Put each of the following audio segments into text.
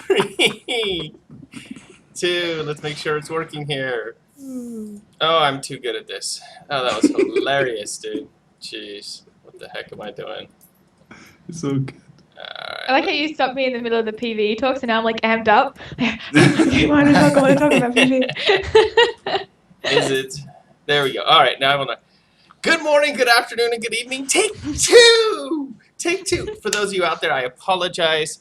3, 2. Let's make sure it's working here. Oh, I'm too good at this. Oh, that was hilarious, dude. Jeez. What the heck am I doing? It's all good. I like how you stopped me in the middle of the PvE talk, so now I'm like amped up. Okay, might as well go and talk about PvE. Is it? There we go. All right, now I will know. Good morning, good afternoon, and good evening. Take 2! Take 2. For those of you out there, I apologize.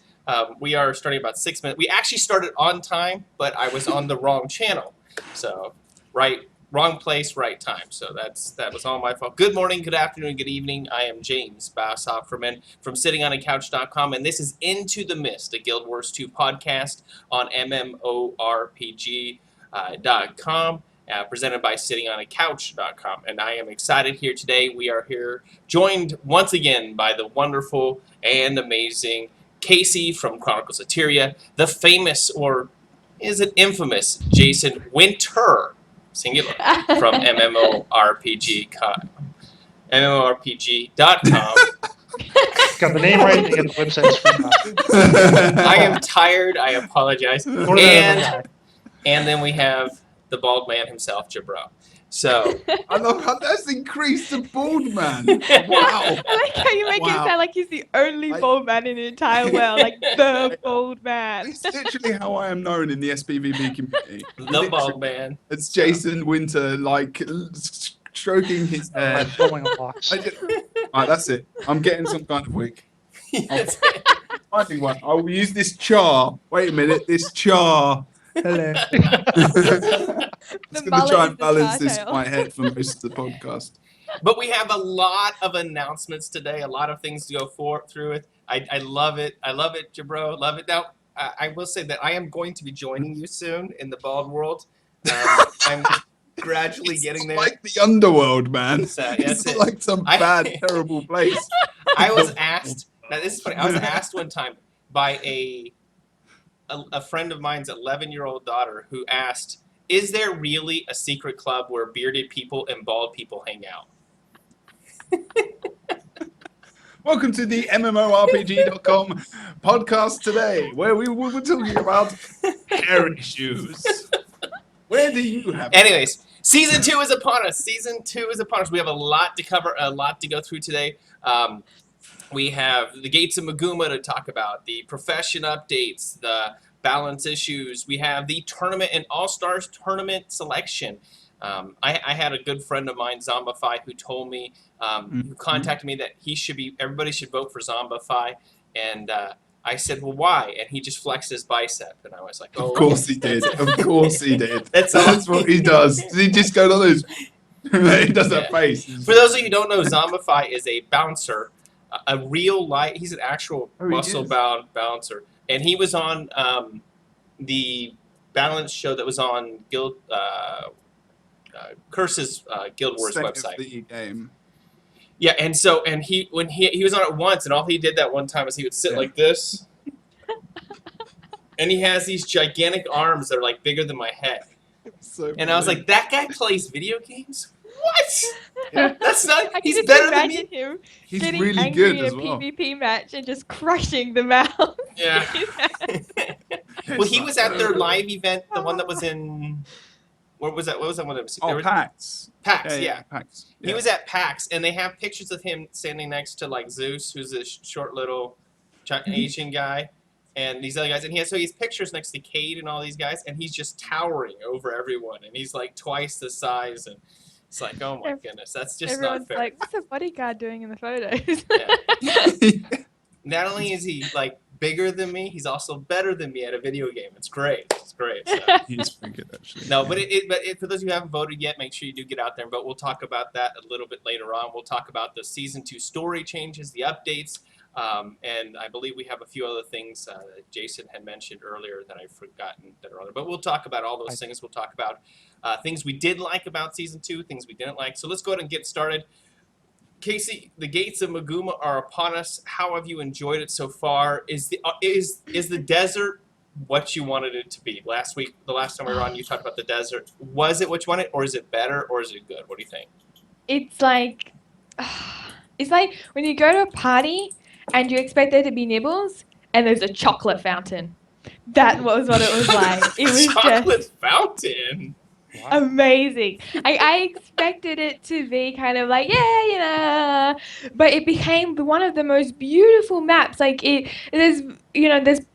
We are starting about 6 minutes. We actually started on time, but I was on the wrong channel. So, wrong place, right time. So that was all my fault. Good morning, good afternoon, good evening. I am James Bass-Opferman from SittingOnACouch.com, and this is Into the Mist, a Guild Wars 2 podcast on MMORPG.com. Presented by SittingOnACouch.com, and I am excited here today. We are here joined once again by the wonderful and amazing Casey from Chronicles of Tyria, the famous, or is it infamous, Jason Winter, singular, from MMORPG.com. Got the name right, you got the website's free. I am tired, I apologize. And then we have the bald man himself, Jabro. So I love how that's increased the bald man. Wow. I like how you make it sound like he's the only bald man in the entire world, like the bald man. It's literally how I am known in the SPVB community. the bald man. It's Jason Winter, like stroking his hair. Blowing a box. Alright, that's it. I'm getting some kind of wig. Yes. Finding one. I will use this char. Wait a minute, this char. Hello. I'm going to try and balance this in my head for most of the podcast. But we have a lot of announcements today, a lot of things to go through it. I love it. I love it, Jabro. Love it. Now, I will say that I am going to be joining you soon in the bald world. I'm gradually getting there. It's like the underworld, man. Yes, it's not like some bad, terrible place. I was asked, now this is funny, I was asked one time by a friend of mine's 11-year-old daughter who asked, is there really a secret club where bearded people and bald people hang out? Welcome to the MMORPG.com podcast today, where we will be talking about hair issues. Where do you have it? Anyways, Season 2 is upon us. Season 2 is upon us. We have a lot to cover, a lot to go through today. We have the Gates of Maguma to talk about, the profession updates, the balance issues. We have the tournament and All-Stars tournament selection. I had a good friend of mine, Zombify, who told me, who contacted me that everybody should vote for Zombify. And I said, well, why? And he just flexed his bicep. And I was like, oh. Of course he did. Of course he did. That's what he does. He just goes on his... he does that face. For those of you who don't know, Zombify is a bouncer. A real life, he's an actual muscle-bound bouncer, and he was on the balance show that was on Curse's Guild Wars website. The game. Yeah, and he was on it once, and all he did that one time is he would sit like this, and he has these gigantic arms that are like bigger than my head. And I was like, that guy plays video games? What? Yeah. That's not. He's better than me. Him he's getting really angry good in as a well. PvP match and just crushing the mouse. Yeah. Well, he was at their live event, the one that was in. Where was that? What was that one? Oh, PAX. PAX, yeah. PAX. Yeah. He was at PAX, and they have pictures of him standing next to like Zeus, who's this short little Asian guy, and these other guys. And he has pictures next to Cade and all these guys, and he's just towering over everyone, and he's like twice the size and. It's like, oh my goodness, that's just Everyone's not fair. like, what's a bodyguard doing in the photos? Yeah. Not only is he like bigger than me, he's also better than me at a video game. It's great. It's great. So. He's pretty good, actually. No, but for those of you who haven't voted yet, make sure you do get out there. But we'll talk about that a little bit later on. We'll talk about the Season 2 story changes, the updates, and I believe we have a few other things that Jason had mentioned earlier that I've forgotten that are on there. But we'll talk about all those things. We'll talk about things we did like about Season 2, things we didn't like. So let's go ahead and get started. Casey, the Gates of Maguma are upon us. How have you enjoyed it so far? Is the desert what you wanted it to be? The last time we were on, you talked about the desert. Was it what you wanted, or is it better, or is it good? What do you think? It's like when you go to a party and you expect there to be nibbles and there's a chocolate fountain. That was what it was like. It was chocolate just fountain. amazing. I expected it to be kind of like, yeah, but it became one of the most beautiful maps. Like there's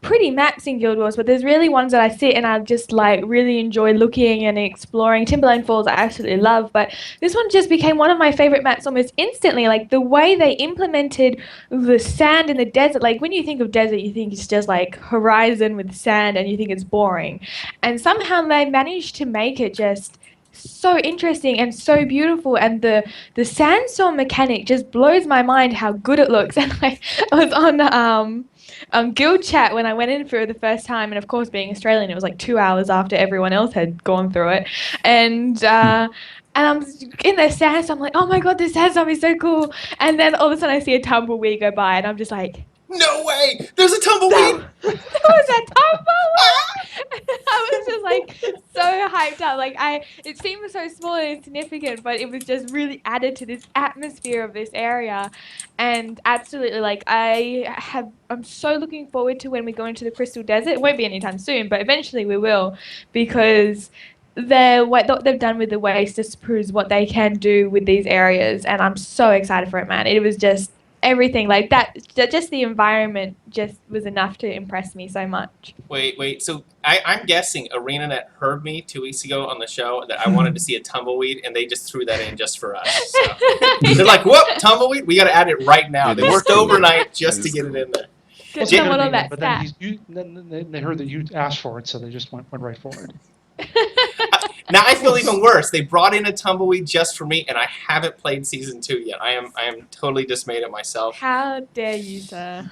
pretty maps in Guild Wars, but there's really ones that I sit and I just like really enjoy looking and exploring. Timberline Falls I absolutely love, but this one just became one of my favorite maps almost instantly. Like the way they implemented the sand in the desert. Like when you think of desert, you think it's just like horizon with sand and you think it's boring. And somehow they managed to make it just so interesting and so beautiful, and the sandstorm mechanic just blows my mind how good it looks. And I was on guild chat when I went in for it the first time, and of course being Australian it was like 2 hours after everyone else had gone through it, and I'm in the sandstorm, I'm like, oh my god, this sandstorm is so cool. And then all of a sudden I see a tumbleweed go by and I'm just like, No way! There's a tumbleweed! there was a tumbleweed! I was just like so hyped up. Like it seemed so small and insignificant, but it was just really added to this atmosphere of this area. And absolutely, like I'm so looking forward to when we go into the Crystal Desert. It won't be anytime soon, but eventually we will, because what they've done with the waste just proves what they can do with these areas, and I'm so excited for it, man. It was just everything like that. Just the environment just was enough to impress me so much. Wait. So I'm guessing ArenaNet heard me 2 weeks ago on the show that I wanted to see a tumbleweed, and they just threw that in just for us. So. They're like, "Whoop, tumbleweed! We got to add it right now." They worked overnight just to get it in there. Get Jay- someone on that But stat. then they heard that you asked for it, so they just went right for it. Now I feel even worse. They brought in a tumbleweed just for me, and I haven't played season 2 yet. I am totally dismayed at myself. How dare you, sir?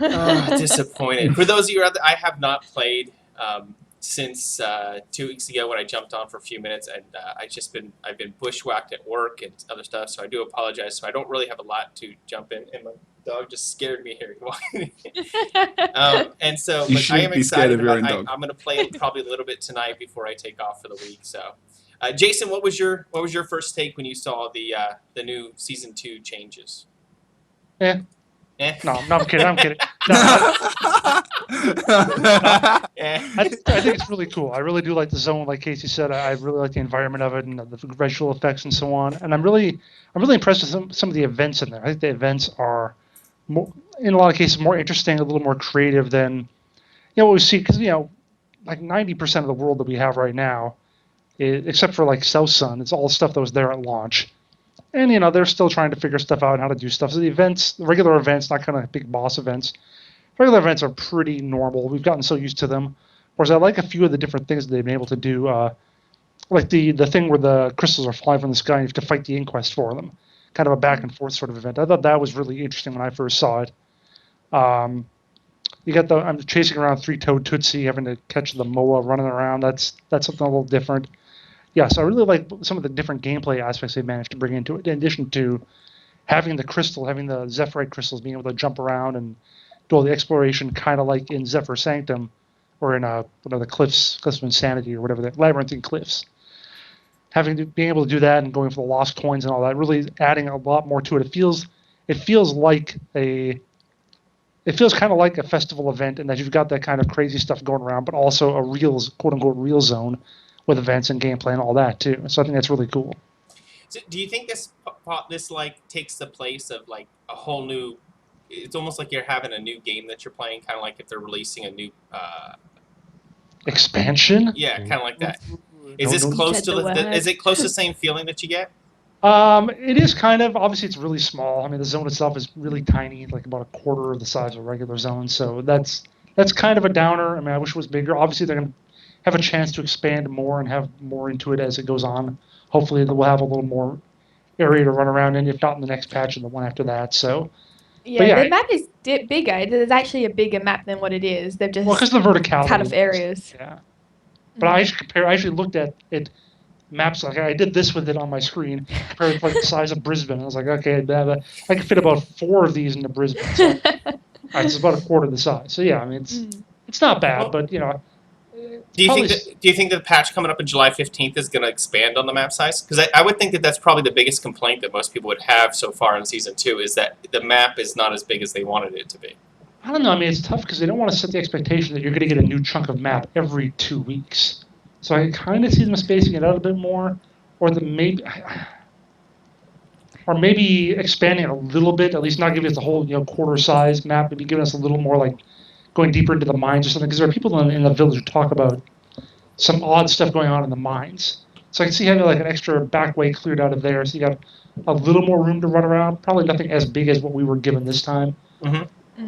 Disappointed. For those of you out there, I have not played since 2 weeks ago when I jumped on for a few minutes, and I've been bushwhacked at work and other stuff. So I do apologize. So I don't really have a lot to jump in, and my dog just scared me here. And so You but I shouldn't am be scared excited of your about. own dog. I'm going to play it probably a little bit tonight before I take off for the week. So. Jason, what was your first take when you saw the new season 2 changes? Eh. Eh. No, I'm kidding. I'm kidding. No, Eh. I think it's really cool. I really do like the zone, like Casey said. I really like the environment of it and the visual effects and so on. And I'm really impressed with some of the events in there. I think the events are more, in a lot of cases, more interesting, a little more creative than what we see. Because like 90% of the world that we have right now, except for like South Sun, it's all stuff that was there at launch. And they're still trying to figure stuff out and how to do stuff. So the regular events, not kind of big boss events, regular events are pretty normal. We've gotten so used to them. Whereas I like a few of the different things that they've been able to do, like the thing where the crystals are flying from the sky and you have to fight the Inquest for them. Kind of a back and forth sort of event. I thought that was really interesting when I first saw it. I'm chasing around three-toed Tootsie, having to catch the Moa running around. That's something a little different. Yeah, so I really like some of the different gameplay aspects they managed to bring into it, in addition to having the Zephyrite crystals, being able to jump around and do all the exploration, kind of like in Zephyr Sanctum, or in the Cliffs of Insanity, or whatever, the Labyrinthine Cliffs. Being able to do that and going for the lost coins and all that, really adding a lot more to it. It feels kind of like a festival event, in that you've got that kind of crazy stuff going around, but also a quote unquote real zone with events and gameplay and all that too. So I think that's really cool. So do you think this like takes the place of like a whole new? It's almost like you're having a new game that you're playing, kind of like if they're releasing a new expansion. Yeah, kind of like that. Is this close to is it close to the same feeling that you get? It is kind of. Obviously, it's really small. I mean, the zone itself is really tiny, like about a quarter of the size of a regular zone. So that's kind of a downer. I mean, I wish it was bigger. Obviously, they're going to have a chance to expand more and have more into it as it goes on. Hopefully, we'll have a little more area to run around in, if not in the next patch and the one after that. So, the map is bigger. There's actually a bigger map than what it is. They've just because of the verticality, cut off areas. Yeah, but I actually looked at it. Maps, like I did this with it on my screen, compared to like the size of Brisbane. I was like, okay, I can fit about 4 of these into Brisbane. So, it's about a quarter the size. So yeah, I mean it's not bad, but Do you think that the patch coming up on July 15th is going to expand on the map size? Because I would think that that's probably the biggest complaint that most people would have so far in season 2, is that the map is not as big as they wanted it to be. I don't know. I mean, it's tough because they don't want to set the expectation that you're going to get a new chunk of map every 2 weeks. So I kind of see them spacing it out a bit more, or maybe expanding it a little bit. At least not giving us the whole quarter size map. Maybe giving us a little more like going deeper into the mines or something. Because there are people in the village who talk about some odd stuff going on in the mines. So I can see having like an extra back way cleared out of there, so you got a little more room to run around. Probably nothing as big as what we were given this time.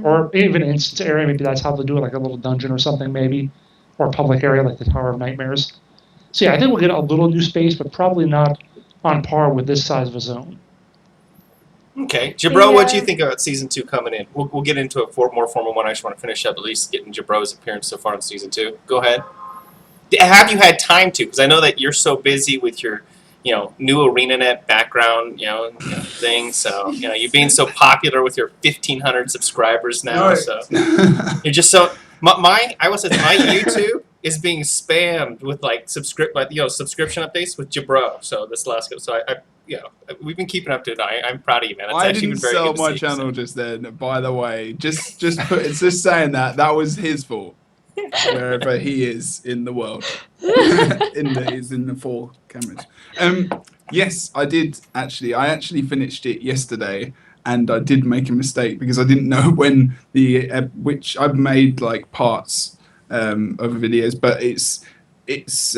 Or even an instance area, maybe that's how they'll do it, like a little dungeon or something, maybe. Or a public area like the Tower of Nightmares. So yeah, I think we'll get a little new space, but probably not on par with this size of a zone. Okay. Jabro, what do you think about Season 2 coming in? We'll get into a more formal one. I just want to finish up at least getting Jabro's appearance so far in Season 2. Go ahead. Have you had time to? Because I know that you're so busy with your new ArenaNet background, thing. So, you're being so popular with your 1,500 subscribers now. So you're just so my YouTube is being spammed with like subscription updates with Jabro. So this last so I we've been keeping up to it. I'm proud of you, man. It's I actually didn't been very sell good to my see, channel just then, by the way. Just saying that was his fault. Wherever he is in the world, he's in the 4 cameras. Yes, I did actually. I actually finished it yesterday, and I did make a mistake because I didn't know when which I've made like parts of videos, but it's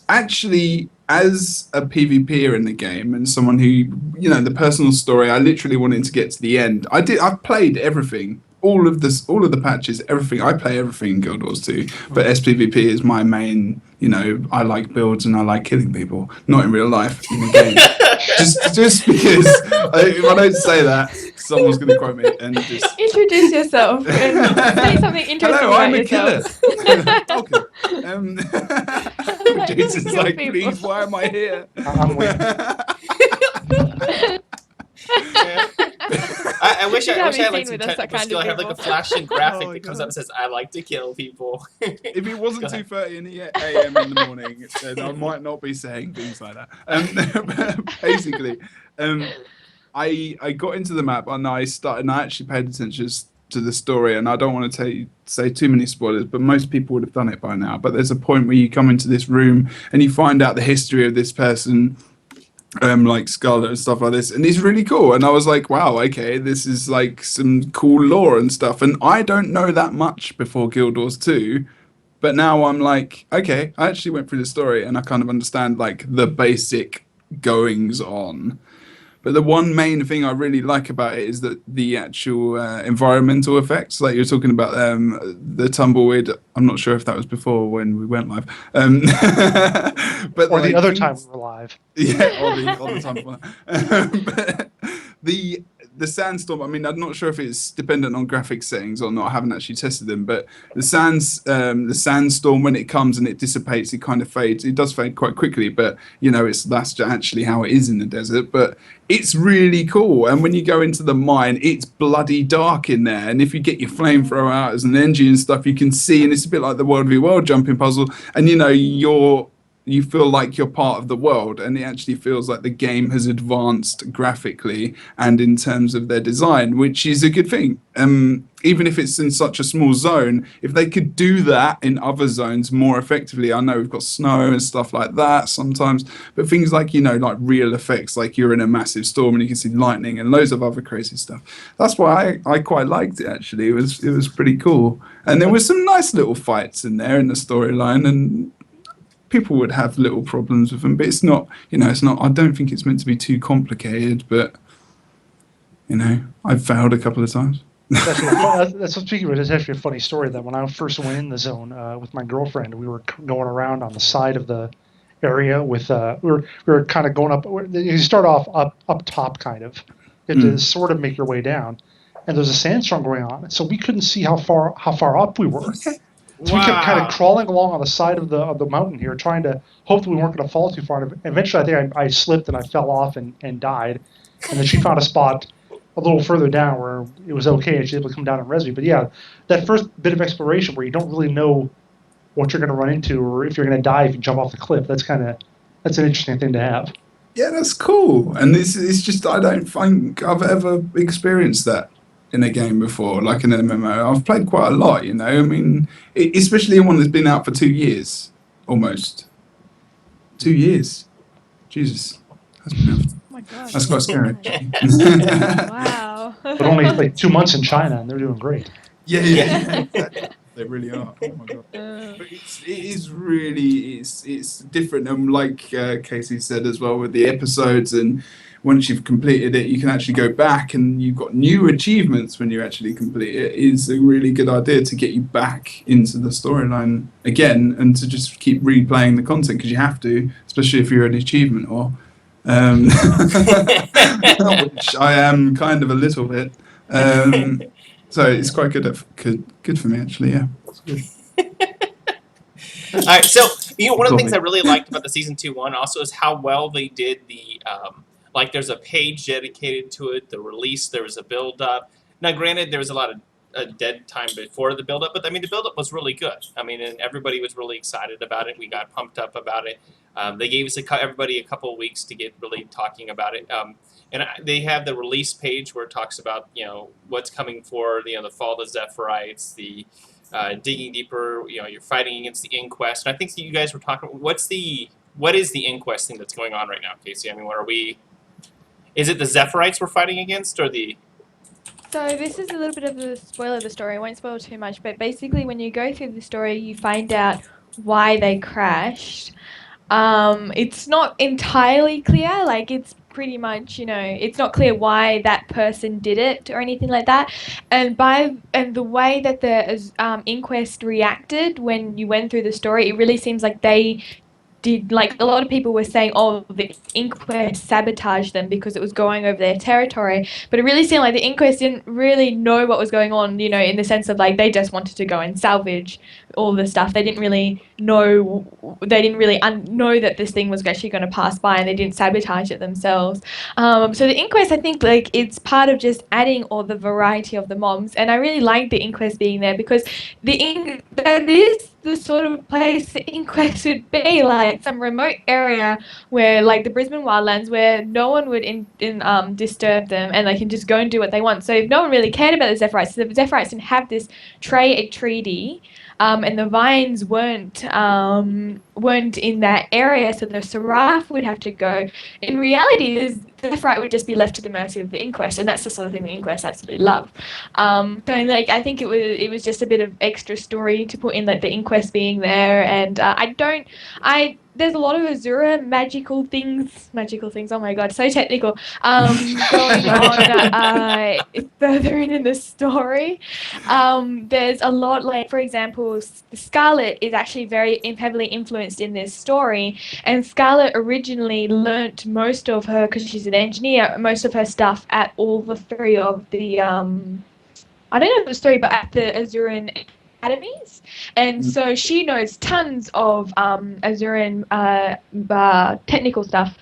actually, as a PvPer in the game and someone who the personal story, I literally wanted to get to the end. I've played everything. All of the patches, everything. I play everything in Guild Wars 2, but SPVP is my main. I like builds and I like killing people, not in real life in the game. just because if I don't say that, someone's going to quote me and just introduce yourself and say something interesting Hello, about I'm a yourself. killer. Okay. Jason's like, people. please, why am I here? I'm waiting. I wish I had like seen some with us that technical kind skill. of I have like a people. flashing graphic Oh, that comes God. up and says, "I like to kill people." If it wasn't Go ahead. 2:30 in the a.m. in the morning, then I might not be saying things like that. But basically, I got into the map and I actually paid attention to the story, and I don't want to say too many spoilers, but most people would have done it by now. But there's a point where you come into this room and you find out the history of this person, like Scarlet and stuff like this, and it's really cool. And I was like, wow, okay, this is like some cool lore and stuff. And I don't know that much before Guild Wars 2, but now I'm like, okay, I actually went through the story and I kind of understand like the basic goings on. But the one main thing I really like about it is that the actual environmental effects, like you're talking about the tumbleweed. I'm not sure if that was before when we went live. But Or like, the other time we were live. yeah, all the time. But the sandstorm, I mean, I'm not sure if it's dependent on graphics settings or not. I haven't actually tested them, but the sandstorm, when it comes and it dissipates, it kind of fades. It does fade quite quickly, but that's actually how it is in the desert. But it's really cool. And when you go into the mine, it's bloody dark in there. And if you get your flamethrower out as an engine and stuff, you can see, and it's a bit like the World v World jumping puzzle. And you feel like you're part of the world, and it actually feels like the game has advanced graphically and in terms of their design, which is a good thing. Even if it's in such a small zone, if they could do that in other zones more effectively, I know we've got snow and stuff like that sometimes, but things like, like real effects, like you're in a massive storm and you can see lightning and loads of other crazy stuff. That's why I quite liked it, actually. It was pretty cool. And there were some nice little fights in there in the storyline, and people would have little problems with them, but it's not, I don't think it's meant to be too complicated, but, I've failed a couple of times. That's speaking of it. It's actually a funny story that when I first went in the zone with my girlfriend, we were going around on the side of the area with we were kind of going up. You start off up top, kind of. You have to sort of make your way down, and there's a sandstorm going on, so we couldn't see how far up we were. So we kept kind of crawling along on the side of the mountain here, trying to hope that we weren't going to fall too far. And eventually, I think I slipped and I fell off and died. And then she found a spot a little further down where it was okay, and she was able to come down and res me. But yeah, that first bit of exploration where you don't really know what you're going to run into or if you're going to die if you jump off the cliff, that's an interesting thing to have. Yeah, that's cool. And it's just, I don't think I've ever experienced that. in a game before, like an MMO. I've played quite a lot, you know. I mean, especially one that's been out for 2 years, almost. 2 years. Jesus, that's been out. Oh my god. That's quite scary. actually. Wow. But only like 2 months in China, and they're doing great. Yeah. Exactly. They really are. Oh my god. Uh, But it is really it's different, and like Casey said as well with the episodes, and once you've completed it, you can actually go back and you've got new achievements when you actually complete it. Is a really good idea to get you back into the storyline again and to just keep replaying the content because you have to, especially if you're an achievement or. Which I am kind of a little bit. So it's quite good for me actually. Yeah. It's good. All right, so one of the things I Cool. really liked about the season 2 also is how well they did the like. There's a page dedicated to it. The release, there was a build up. Now, granted, there was a lot of dead time before the build up, but I mean the build up was really good. I mean, and everybody was really excited about it. We got pumped up about it. They gave us everybody a couple of weeks to get really talking about it. They have the release page where it talks about what's coming for the Fall of the Zephyrites, the digging deeper. You're fighting against the Inquest. And I think you guys were talking. What is the Inquest thing that's going on right now, Casey? I mean, what are we? Is it the Zephyrites we're fighting against, or the? So this is a little bit of a spoiler of the story. I won't spoil too much, but basically when you go through the story, you find out why they crashed. It's not entirely clear, like it's pretty much, it's not clear why that person did it or anything like that. And the way that the Inquest reacted when you went through the story, it really seems like they did, like a lot of people were saying, oh, the Inquest sabotaged them because it was going over their territory. But it really seemed like the Inquest didn't really know what was going on, in the sense of like they just wanted to go and salvage all the stuff. They didn't really know, know that this thing was actually going to pass by, and they didn't sabotage it themselves. So the Inquest, I think, like it's part of just adding all the variety of the mobs, and I really like the Inquest being there because that is the sort of place the Inquest would be, like some remote area where, like the Brisbane Wildlands, where no one would disturb them, and they can just go and do what they want. So if no one really cared about the Zephyrites, the Zephyrites didn't have this trade treaty. And the Vines weren't in that area, so the Seraph would have to go. In reality, the Zephyrite would just be left to the mercy of the Inquest, and that's the sort of thing the Inquest absolutely love. So like I think it was just a bit of extra story to put in, like the Inquest being there, and there's a lot of Azura magical things. Oh my god, so technical. Going on further in the story. There's a lot, like for example, Scarlet is actually very heavily influenced in this story, and Scarlet originally learnt most of her, because she's an engineer, most of her stuff at all the three of the I don't know the story, but at the Azuran academies, and so she knows tons of Azuran technical stuff.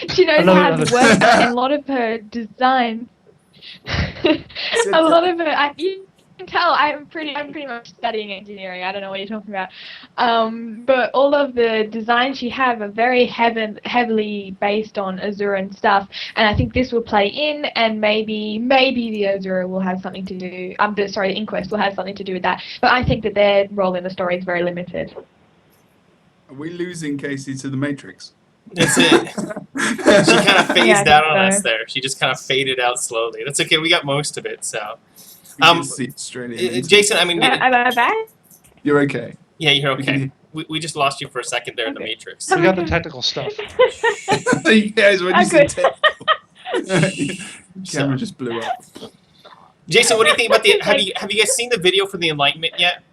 She knows how to work, and a lot of her designs. A lot of it, you can tell I'm pretty much studying engineering. I don't know what you're talking about, but all of the designs she have are very heavily based on Azuran stuff, and I think this will play in, and maybe the Azura will have something to do. The Inquest will have something to do with that, but I think that their role in the story is very limited. Are we losing Casey to the Matrix? That's it. She kind of phased out on us there. She just kind of faded out slowly. That's okay. We got most of it. So, We can see Australia. Jason, I mean, Am I back? You're okay. yeah, you're We can okay. We just lost you for a second there in the Matrix. We got the technical stuff. Yes, when you I'm said good. technical. Camera just blew up. Jason, what do you think about the? Have you guys seen the video for the Enlightenment yet?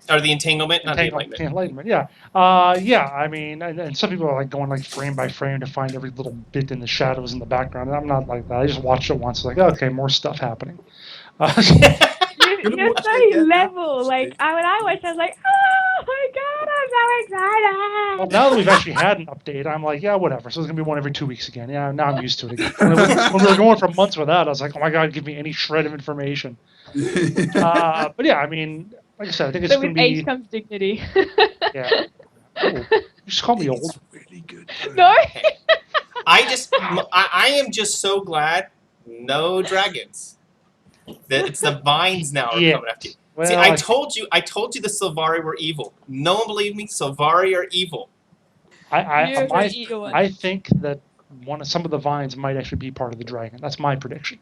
Or the Entanglement? Not the Enlightenment, yeah. Yeah, I mean, and some people are like going like frame by frame to find every little bit in the shadows in the background. And I'm not like that. I just watched it once, like, okay, more stuff happening. You're so level. Like when I watched, I was like, oh my god, I'm so excited. Well, now that we've actually had an update, I'm like, yeah, whatever. So it's gonna be one every 2 weeks again. Yeah, now I'm used to it again. When we were going for months without, I was like, oh my god, give me any shred of information. But yeah, I mean, like I said, I think it's So gonna with be. age comes dignity. Yeah. Oh, you just call me old. It's really good. though. No. I am just so glad no dragons. It's the vines now are Yeah. coming after you. Well, See, I told you the Sylvari were evil. No one believed me. Sylvari are evil. You're I the evil one. I think that some of the vines might actually be part of the dragon. That's my prediction.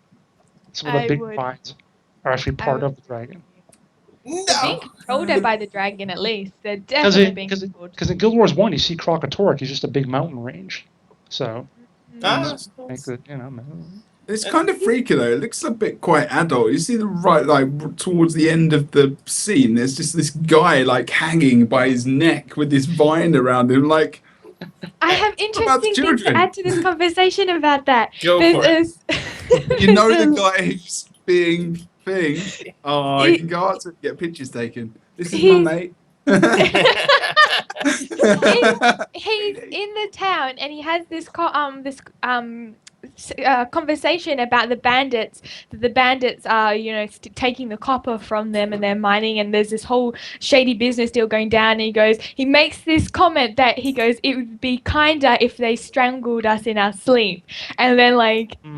Some of the I big would- vines are actually part would- of the dragon. They're being No. controlled by the dragon, at least. They're Because definitely being controlled. in Guild Wars 1, you see Krakatork, he's just a big mountain range. So, Ah. make the, It's kind of freaky though. It looks a bit quite adult. You see the right, like towards the end of the scene, there's just this guy like hanging by his neck with this vine around him. Like, I have about the interesting things to children? add to this conversation about that. Go for it. There's you know, the guy who's being thing. Oh, you can go out to get pictures taken. This is my He's- mate. he's in the town and he has this conversation about the bandits. That the bandits are, taking the copper from them and they're mining. And there's this whole shady business deal going down. And he makes this comment that he goes, "It would be kinder if they strangled us in our sleep." And then,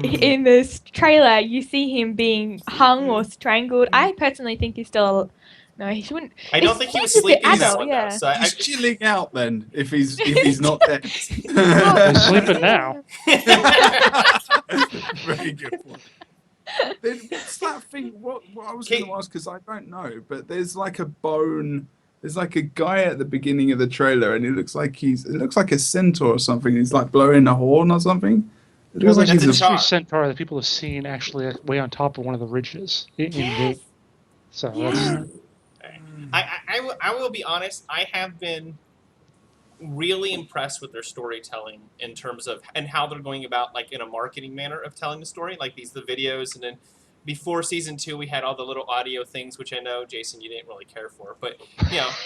in this trailer, you see him being hung or strangled. I personally think he's still. No, he shouldn't. I don't It think he was seems a bit sleeping in that adult, one yeah. though. So He's chilling out then if he's not dead. He's sleeping now. Very good point. Then what's that thing? What I was going to ask, because I don't know, but there's like a bone. There's like a guy at the beginning of the trailer, and it looks like a centaur or something. He's like blowing a horn or something. It looks like that's he's a a char. Centaur that people have seen actually way on top of one of the ridges. Yes. So Yeah. I will be honest. I have been really impressed with their storytelling in terms of and how they're going about in a marketing manner of telling the story, like the videos, and then before season 2 we had all the little audio things, which I know Jason you didn't really care for, but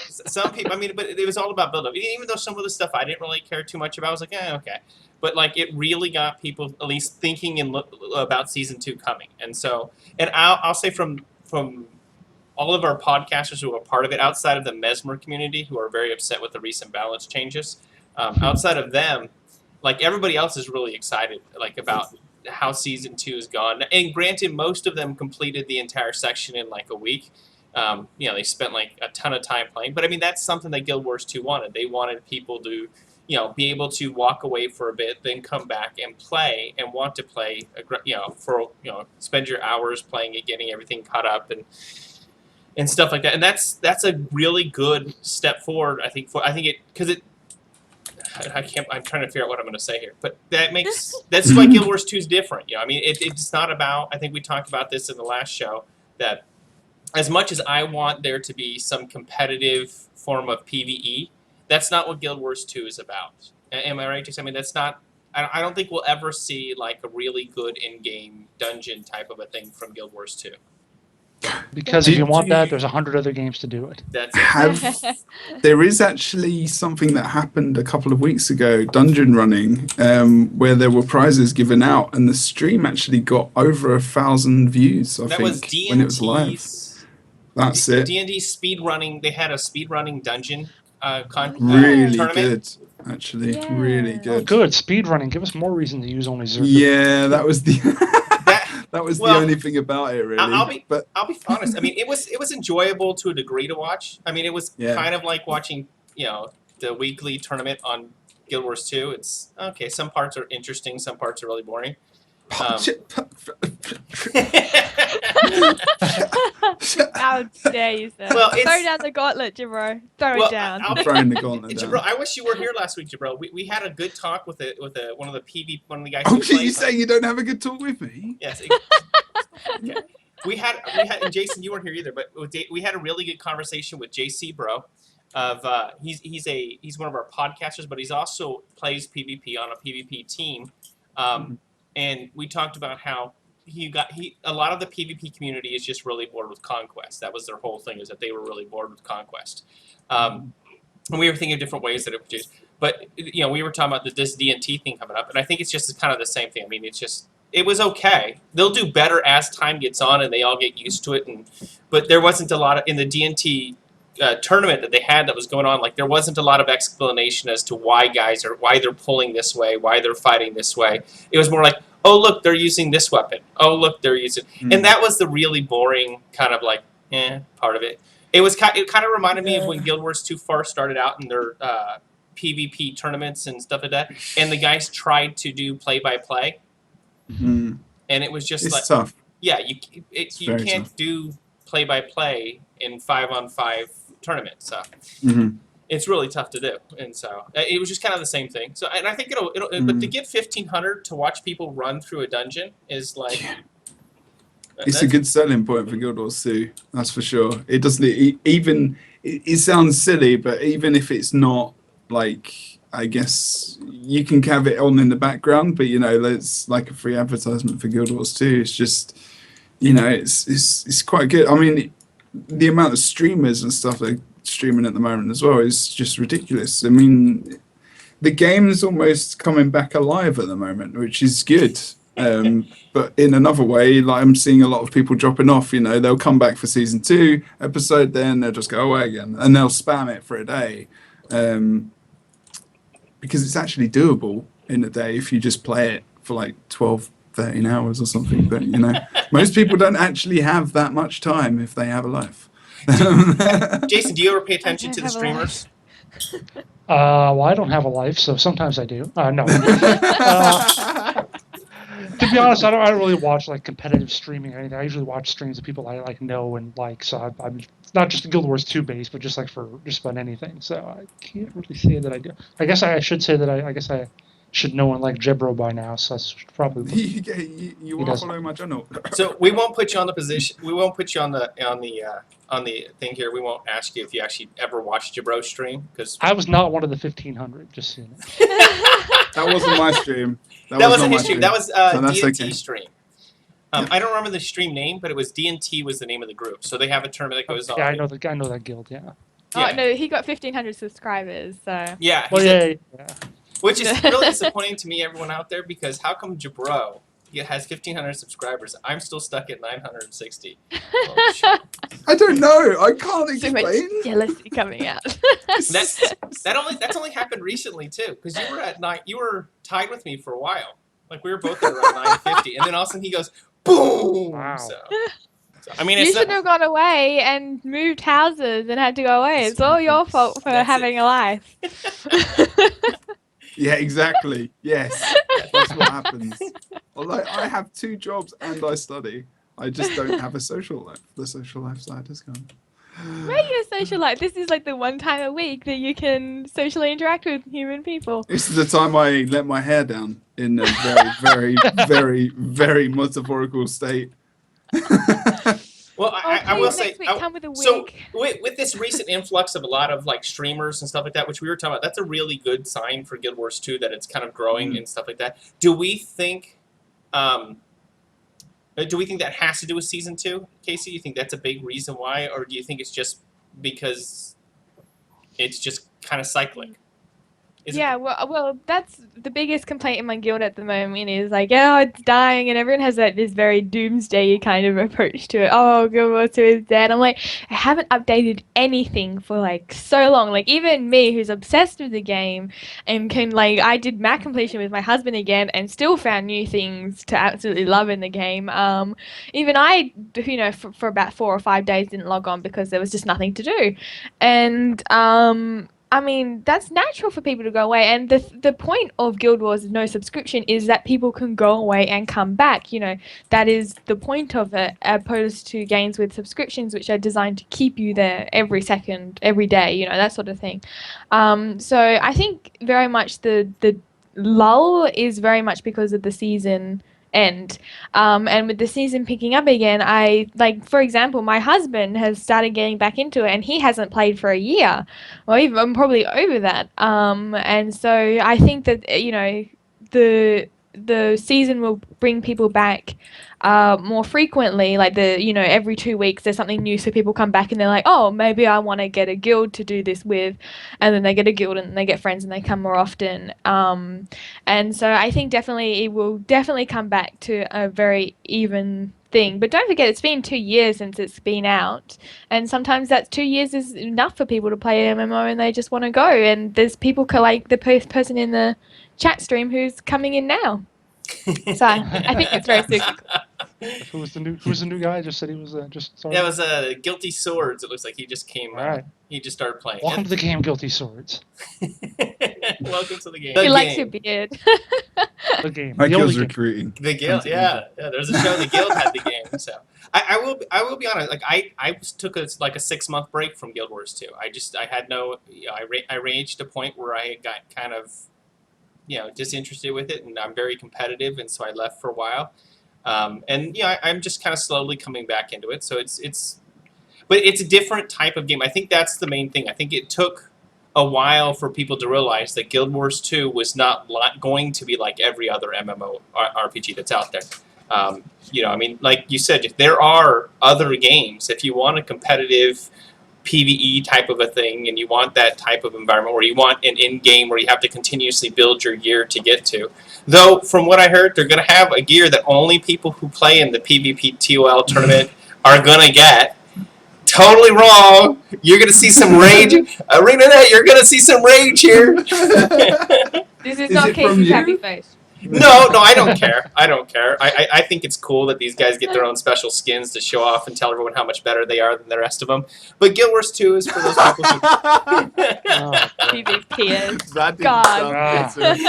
some people. I mean, but it was all about build up. Even though some of the stuff I didn't really care too much about, I was like, okay. But it really got people at least thinking about season 2 coming, and I'll say from all of our podcasters who are part of it, outside of the Mesmer community, who are very upset with the recent balance changes, outside of them, everybody else is really excited, about how season 2 has gone. And granted, most of them completed the entire section in a week. They spent a ton of time playing. But I mean, that's something that Guild Wars 2 wanted. They wanted people to, be able to walk away for a bit, then come back and play and want to play, spend your hours playing it, getting everything caught up and stuff like that. And that's a really good step forward, I think. I'm trying to figure out what I'm going to say here, but that's why Guild Wars 2 is different. I mean, it's not about. I think we talked about this in the last show, that as much as I want there to be some competitive form of PvE, that's not what Guild Wars 2 is about. Am I right, Jason? I mean, that's not. I don't think we'll ever see a really good in-game dungeon type of a thing from Guild Wars 2. because if you want that, there's 100 other games to do it. That's it. There is actually something that happened a couple of weeks ago, dungeon running, where there were prizes given out, and the stream actually got over 1,000 views. I That think was D&D's. when it was live. That's it. D&D speed running. They had a speed running dungeon Really tournament. good, actually. Yeah. Really Oh, good. good speedrunning. Give us more reason to use only Zerg. Yeah, that was the That that was Well, the only thing about it, really. I'll be but I'll be honest. I mean, it was enjoyable to a degree to watch. I mean, it was Yeah. kind of like watching the weekly tournament on Guild Wars 2. It's okay. Some parts are interesting. Some parts are really boring. How dare you, sir? Well, Throw it's- down the gauntlet, Jabro. Throw Well, it down. I'll be- throwing the gauntlet Jabro, down. I wish you were here last week, Jabro. We had a good talk with one of the guys. Oh, who you plays- saying you don't have a good talk with me? Yes. Okay. We had, and Jason, you weren't here either, but we had a really good conversation with JC Bro. He's one of our podcasters, but he's also plays PvP on a PvP team, and we talked about how a lot of the PvP community is just really bored with Conquest. That was their whole thing, is that they were really bored with Conquest, and we were thinking of different ways that it would do. But we were talking about this D&T thing coming up, and I think it's just kind of the same thing. I mean, it was okay. They'll do better as time gets on and they all get used to it. But there wasn't a lot in the D&T tournament that they had that was going on. There wasn't a lot of explanation as to why they're pulling this way, why they're fighting this way. It was more like, oh look, they're using this weapon. Oh look, they're using, Mm. and that was the really boring kind of like part of it. It kind of reminded me of when Guild Wars 2 first started out in their PvP tournaments and stuff like that, and the guys tried to do play-by-play, Mm. and it was just It's like, tough. yeah, you very can't tough. do play-by-play in 5-on-5 tournaments. So Mhm. it's really tough to do, and so it was just kind of the same thing. So, and I think but to get 1,500 to watch people run through a dungeon is like, It's a good selling point for Guild Wars 2, that's for sure. It doesn't even. It sounds silly, but even if it's not like, I guess you can have it on in the background, but it's like a free advertisement for Guild Wars 2. It's just, it's quite good. I mean, the amount of streamers and stuff they're streaming at the moment as well is just ridiculous. I mean, the game is almost coming back alive at the moment, which is good. But in another way, like I'm seeing a lot of people dropping off. They'll come back for season 2 episode, then they'll just go away again, and they'll spam it for a day, because it's actually doable in a day if you just play it for like 12, 13 hours or something. But most people don't actually have that much time if they have a life. Jason, do you ever pay attention to the have a life. streamers? Well, I don't have a life, so sometimes I do. No. To be honest, I don't really watch like competitive streaming or anything. I usually watch streams of people I like know and like. So I'm not just Guild Wars 2 based, but just like for just about anything. So I can't really say that I do. I guess I should say that I guess I should know and like Jebro by now. So that's probably. you are following my channel. So we won't put you on the position. We won't put you on the thing here. We won't ask you if you actually ever watched Jabro stream, because I was not one of the 1,500. Just so you know. That wasn't my stream. that was wasn't not his my stream. That was So that's DNT okay. stream. I don't remember the stream name, but it was DNT was the name of the group. So they have a tournament that goes on. Yeah, I know that guild. Yeah. Yeah. Oh no, he got 1,500 subscribers. So Yeah, Well, he's yeah. which is really disappointing to me, everyone out there, because how come Jabro has 1,500 subscribers? I'm still stuck at 960. Oh, shit. I don't know. I can't so much explain. jealousy coming out. That's only happened recently too, because you were tied with me for a while. Like we were both at around 950, and then all of a sudden he goes boom. Wow. So I mean, You it's should not, have gone away and moved houses and had to go away. It's all your fault for That's it. having a life. Yeah, exactly. Yes, that's what happens. Although I have 2 jobs and I study, I just don't have a social life. The social life side has gone. Regular social life. This is like the one time a week that you can socially interact with human people. This is the time I let my hair down in a very, very, very, very metaphorical state. well, I will please, say. next week, come with a wig. So with this recent influx of a lot of like streamers and stuff like that, which we were talking about, that's a really good sign for Guild Wars 2 that it's kind of growing and stuff like that. Do we think that has to do with season 2, Casey? You think that's a big reason why, or do you think it's just because it's just kind of cyclic? Is it- Yeah, well, that's the biggest complaint in my guild at the moment is like, oh, it's dying, and everyone has this very doomsday kind of approach to it. Oh, Guild Wars 2 is dead. I'm like, I haven't updated anything for like so long. Like even me, who's obsessed with the game, and I did map completion with my husband again, and still found new things to absolutely love in the game. Even I, for about 4 or 5 days didn't log on because there was just nothing to do, and I mean, that's natural for people to go away. And the point of Guild Wars No Subscription is that people can go away and come back. That is the point of it, opposed to games with subscriptions, which are designed to keep you there every second, every day, that sort of thing. So I think very much the lull is very much because of the season end. And with the season picking up again, for example, my husband has started getting back into it, and he hasn't played for a year, or even probably over that. And so I think that the season will bring people back more frequently, like every 2 weeks there's something new, so people come back and they're like, oh, maybe I want to get a guild to do this with, and then they get a guild and they get friends and they come more often. And so I think definitely it will definitely come back to a very even thing. But don't forget, it's been 2 years since it's been out, and sometimes that 2 years is enough for people to play an MMO and they just want to go. And there's people like the person in the chat stream who's coming in now. So I think it's very cyclical. Who's the new guy? I just said he was just sorry. That was Guilty Swords. It looks like he just came. All right. He just started playing. Welcome to the game, Guilty Swords. Welcome to the game. He The likes your game. beard. The game. Mike The only was game. recruiting. The Guild, yeah. There's a show. The Guild had the game. So I will be honest. Like I took a 6-month break from Guild Wars 2. I had no. I reached a point where I got kind of, disinterested with it, and I'm very competitive, and so I left for a while. And I'm just kind of slowly coming back into it. So but it's a different type of game. I think that's the main thing. I think it took a while for people to realize that Guild Wars 2 was not going to be like every other MMO RPG that's out there. Like you said, if there are other games, if you want a competitive PvE type of a thing, and you want that type of environment where you want an in-game where you have to continuously build your gear to get to. Though, from what I heard, they're going to have a gear that only people who play in the PvP TOL tournament are going to get. Totally wrong. You're going to see some rage. ArenaNet, you're going to see some rage here. This is not it from Casey's you? happy face. No, I don't care. I think it's cool that these guys get their own special skins to show off and tell everyone how much better they are than the rest of them. But Guild Wars 2 is for those people who... Oh, PvPers. That didn't God. sound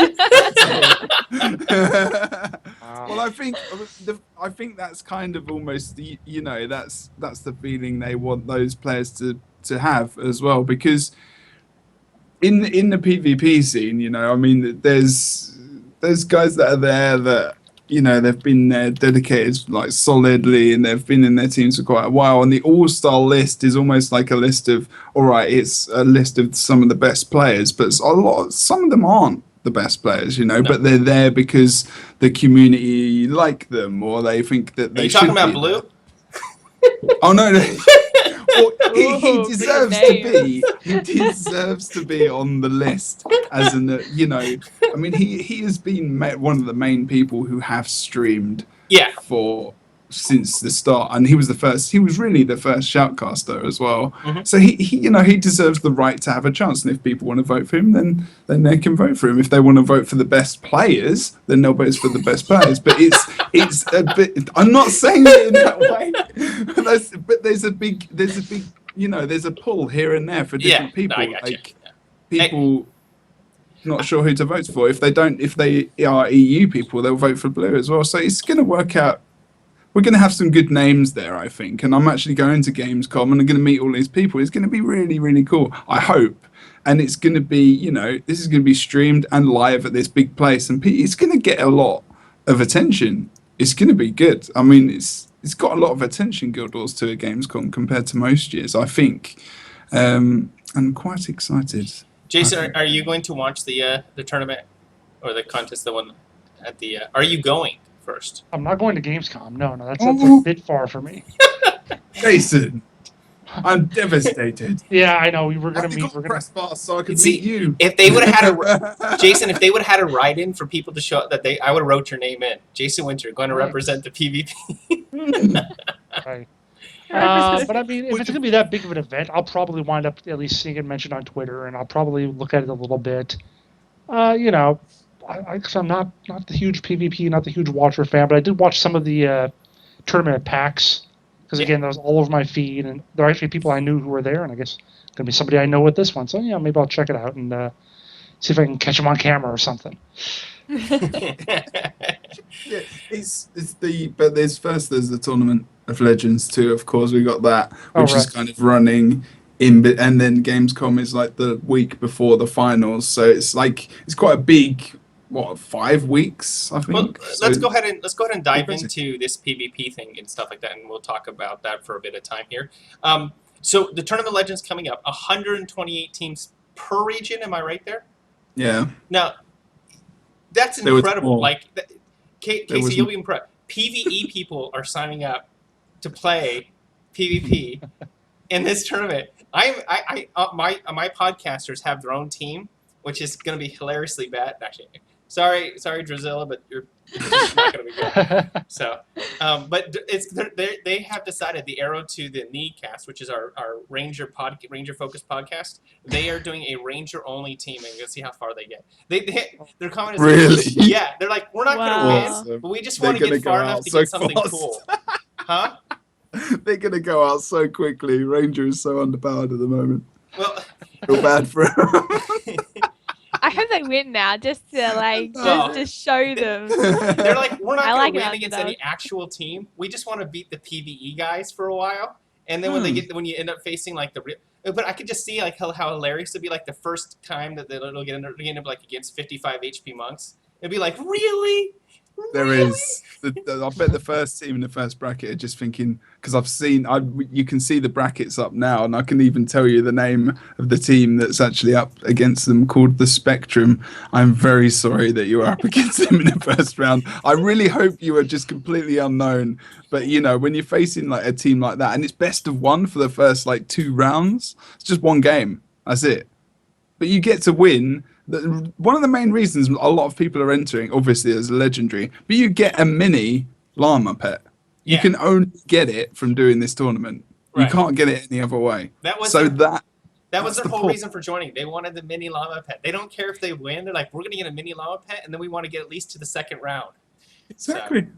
good. wow. Well, I think that's kind of almost that's the feeling they want those players to have as well, because in the PvP scene, there's guys that are there that they've been there dedicated like solidly, and they've been in their teams for quite a while, and the all-star list is almost like a list of, all right, it's a list of some of the best players, but some of them aren't the best players, but they're there because the community like them, or they think that Are they you should talking about be Blue? there. Oh no. Well, he Ooh, deserves big to be. He deserves to be on the list as he has been one of the main people who have streamed Yeah. since the start, and he was really the first shoutcaster as well. Mhm. So he deserves the right to have a chance, and if people want to vote for him, then they can vote for him. If they want to vote for the best players, then they'll vote for the best players. But it's a bit, I'm not saying it in that way, but there's a big there's a pull here and there for different people. I got you. Like people not sure who to vote for. If they are EU people, they'll vote for Blue as well. So it's going to work out. We're going to have some good names there, I think. And I'm actually going to Gamescom, and I'm going to meet all these people. It's going to be really, really cool, I hope. And it's going to be, this is going to be streamed and live at this big place. And it's going to get a lot of attention. It's going to be good. I mean, it's got a lot of attention, Guild Wars 2 at Gamescom, compared to most years, I think. I'm quite excited. Jason, are you going to watch the tournament or the contest, the one at the... are you going first? I'm not going to Gamescom. No, that's Oh. a bit far for me. Jason, I'm devastated. Yeah, I know. We were I gonna meet. got We're gonna. press pass so I could See, meet you. If they would have had a... Jason, if they would have had a write-in for people to show up, I would have wrote your name in. Jason Winter, going to Right. represent the PvP. Right. But I mean, if it's gonna be that big of an event, I'll probably wind up at least seeing it mentioned on Twitter, and I'll probably look at it a little bit. Cause I'm not the huge PvP, not the huge Watcher fan, but I did watch some of the tournament packs. Because again, that was all over my feed, and there are actually people I knew who were there, and I guess gonna be somebody I know with this one. So yeah, maybe I'll check it out and see if I can catch him on camera or something. Yeah, but there's the Tournament of Legends too. Of course, we got that, which is right. kind of running and then Gamescom is like the week before the finals. So it's quite a big 5 weeks, I think. Well, So- let's go ahead and dive Busy. into this PvP thing and stuff like that, and we'll talk about that for a bit of time here. So the Tournament of Legends coming up, 128 teams per region. Am I right there? Yeah. Now, that's There was incredible. more. Like, There Casey, was you'll be impressed. PvE people are signing up to play PvP in this tournament. My podcasters have their own team, which is going to be hilariously bad. Actually, Sorry, Drizella, but you're not going to be good. So, but they have decided the Arrow to the Knee cast, which is our Ranger focused podcast. They are doing a Ranger only team, and you'll see how far they get. Their comment is Really? Yeah, they're like, we're not Wow. going to win, Awesome. but we just They're want to gonna get far go enough out to so get something fast. cool. Huh? They're going to go out so quickly. Ranger is so underpowered at the moment. Well, Feel bad for him. I hope they win now, just to Oh. just to show them. they're like, we're not I going like to it win against underdog. any actual team. We just want to beat the PVE guys for a while, and then when you end up facing like the real. But I could just see like how hilarious it'd be like the first time that it'll get up like against 55 HP monks. It'd be like, really? There Really? is. I bet the first team in the first bracket are just thinking, because you can see the brackets up now, and I can even tell you the name of the team that's actually up against them, called the Spectrum. I'm very sorry that you were up against them in the first round. I really hope you were just completely unknown. But when you're facing like a team like that, and it's best of one for the first like 2 rounds, it's just one game. That's it. But you get to win. One of the main reasons a lot of people are entering, obviously, is legendary, but you get a mini llama pet. You Yeah. can only get it from doing this tournament. Right. You can't get it any other way. That was So that was that's their the whole point. reason for joining. They wanted the mini llama pet. They don't care if they win. They're like, we're gonna get a mini llama pet, and then we want to get at least to the second round. Exactly.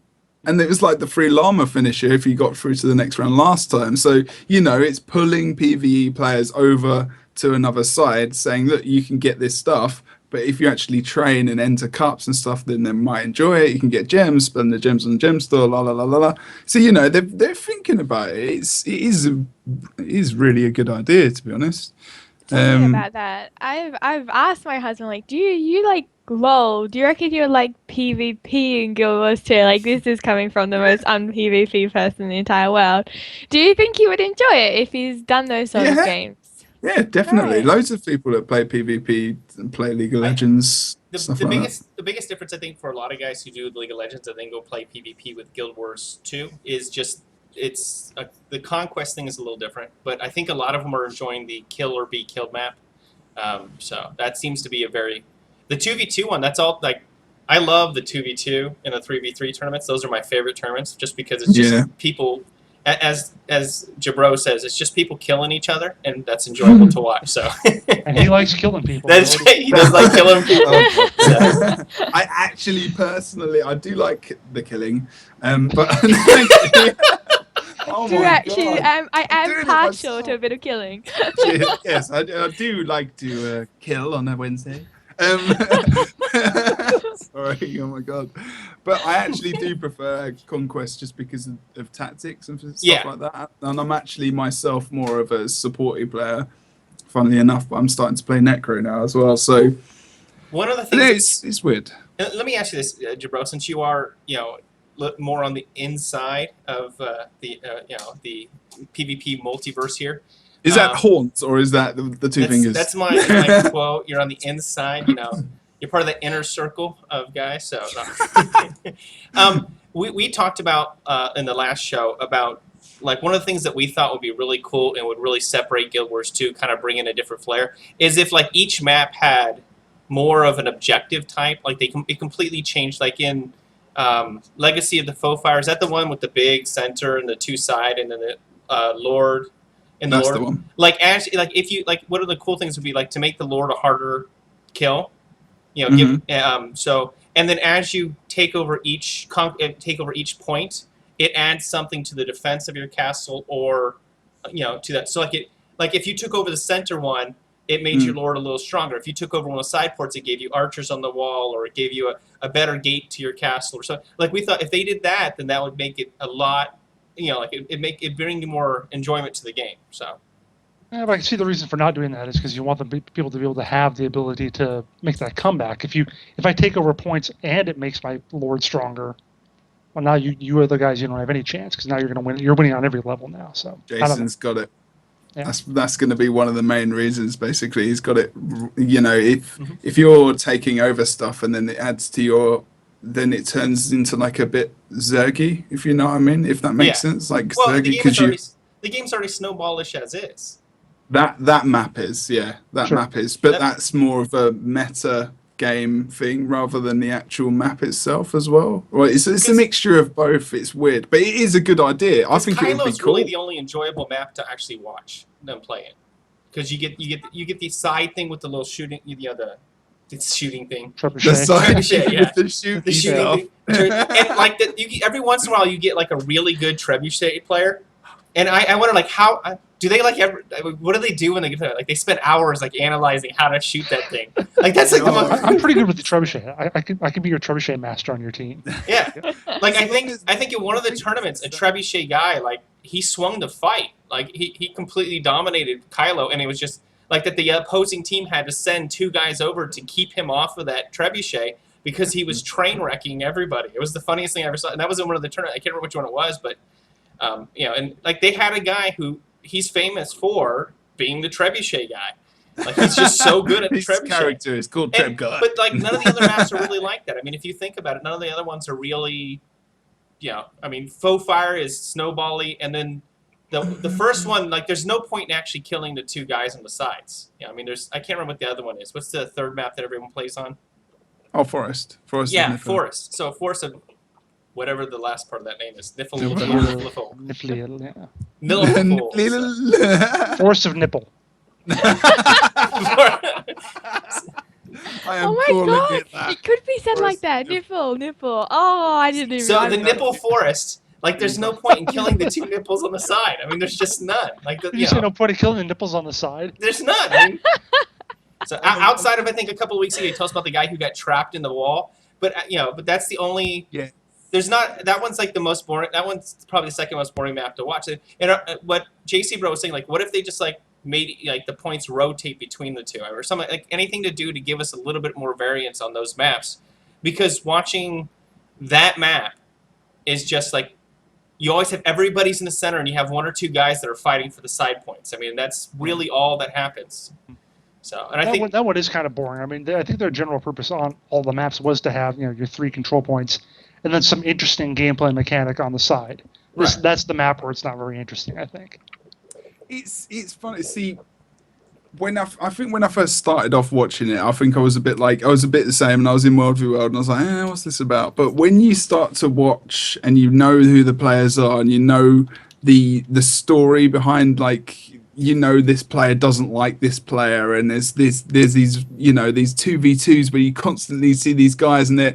And it was like the free llama finisher if you got through to the next round last time. So, it's pulling PvE players over to another side saying, look, you can get this stuff. But if you actually train and enter cups and stuff, then they might enjoy it. You can get gems, spend the gems on the gem store, la la la la la. So they're thinking about it. It is really a good idea, to be honest. Tell me about that. I've asked my husband, like, do you like LOL? Do you reckon you're like PvP in Guild Wars 2? Like, this is coming from the most un-PvP person in the entire world. Do you think he would enjoy it if he's done those sort of Yeah. games? Yeah, definitely. Right. Loads of people that play PvP and play League of Legends. The stuff like that. biggest difference I think for a lot of guys who do League of Legends and then go play PvP with Guild Wars 2 is just the conquest thing is a little different. But I think a lot of them are enjoying the kill or be killed map. So that seems to be the 2v2 one. That's all like. I love the 2v2 and the 3v3 tournaments. Those are my favorite tournaments, just because it's just people. As Jabro says, it's just people killing each other, and that's enjoyable to watch. So And he likes killing people. that's right. He does like killing people. So, I actually, personally, I do like the killing, but oh my Actually, God. I I'm doing am it partial myself. to a bit of killing. Yes, I do like to kill on a Wednesday. Sorry, oh my God. But I actually do prefer Conquest just because of tactics and stuff Yeah. like that. And I'm actually myself more of a supporty player, funnily enough, but I'm starting to play Necro now as well. So one of the and things. it's weird. Let me ask you this, Jabro, since you are more on the inside of the PvP multiverse here. Is that Haunt or is that the two fingers? That's my quote. You're on the inside. You're part of the inner circle of guys. So, we talked about in the last show about like one of the things that we thought would be really cool and would really separate Guild Wars 2, kind of bring in a different flair, is if like each map had more of an objective type. Like it completely changed. Like in Legacy of the Foe-Fire, is that the one with the big center and the 2 side, and then the Lord? And That's Lord, the one. if you one of the cool things would be like to make the Lord a harder kill, give and then as you take over each point, it adds something to the defense of your castle or to that. So like if you took over the center one, it made your Lord a little stronger. If you took over one of the side ports, it gave you archers on the wall, or it gave you a better gate to your castle or something. Like we thought if they did that, then that would make it a lot. It bring more enjoyment to the game. So, Yeah, but I can see the reason for not doing that is because you want the people to be able to have the ability to make that comeback. If I take over points and it makes my Lord stronger, well, now you are the guys you don't have any chance because now you're going to win. You're winning on every level now. So I don't know. Jason's got it. Yeah. That's going to be one of the main reasons. Basically, he's got it. If you're taking over stuff and then it adds to then it turns into like a bit Zergy, if you know what I mean. If that makes sense, like Zergy, because the game's already snowballish as is. that map is Sure. map is, but that's more of a meta game thing rather than the actual map itself as well. Well, it's a mixture of both. It's weird, but it is a good idea. I think it would be Kylo's cool. really the only enjoyable map to actually watch them play it, because you get the side thing with the little shooting, the shooting thing. The Trebuchet. side Trebuchet, yeah. with the shooting The shooting stuff. thing. And like every once in a while you get like a really good trebuchet player, and I wonder like how do they like ever? What do they do when they get like they spend hours like analyzing how to shoot that thing? Like that's like the most. I'm pretty good with the trebuchet. I can be your trebuchet master on your team. Yeah, like I think in one of the tournaments, a trebuchet guy like he swung the fight, like he completely dominated Kylo, and it was just like that the opposing team had to send 2 guys over to keep him off of that trebuchet because he was train wrecking everybody. It was the funniest thing I ever saw, and that was in one of the tournaments. I can't remember which one it was, but and like they had a guy who he's famous for being the trebuchet guy. Like he's just so good at the His trebuchet. character is called Treb Guy. But like none of the other maps are really like that. I mean, if you think about it, none of the other ones are really, I mean, Faux Fire is snowbally, and then the first one, like, there's no point in actually killing the 2 guys on the sides. I mean, I can't remember what the other one is. What's the third map that everyone plays on? Oh, Forest. Forest. Yeah, is Forest. So Forest of whatever the last part of that name is. Niflheim. Yeah. Force of nipple. I am Oh my calling god! it that. It could be said like Forest that. Nipple. Oh, I didn't even. So I the didn't know. Nipple Forest, like, there's no point in killing the 2 nipples on the side. I mean, there's just none. Like, Did you say no point in killing the nipples on the side? there's none. I mean, so outside of I think a couple of weeks ago, you told us about the guy who got trapped in the wall. But but that's the only. Yeah. There's not. That one's like the most boring. That one's probably the second most boring map to watch. And what JC Bro was saying, like, what if they just like made like the points rotate between the 2 or something, like anything to do to give us a little bit more variance on those maps, because watching that map is just like you always have everybody's in the center and you have 1 or 2 guys that are fighting for the side points. I mean, that's really all that happens. So, and I think that one is kind of boring. I mean, I think their general purpose on all the maps was to have your 3 control points and then some interesting gameplay mechanic on the side. Right. That's the map where it's not very interesting, I think. It's funny. See, I think when I first started off watching it, I think I was a bit the same, and I was in World v World, and I was like, what's this about? But when you start to watch and you know who the players are, and you know the story behind, like, this player doesn't like this player, and there's these these 2v2s where you constantly see these guys, and their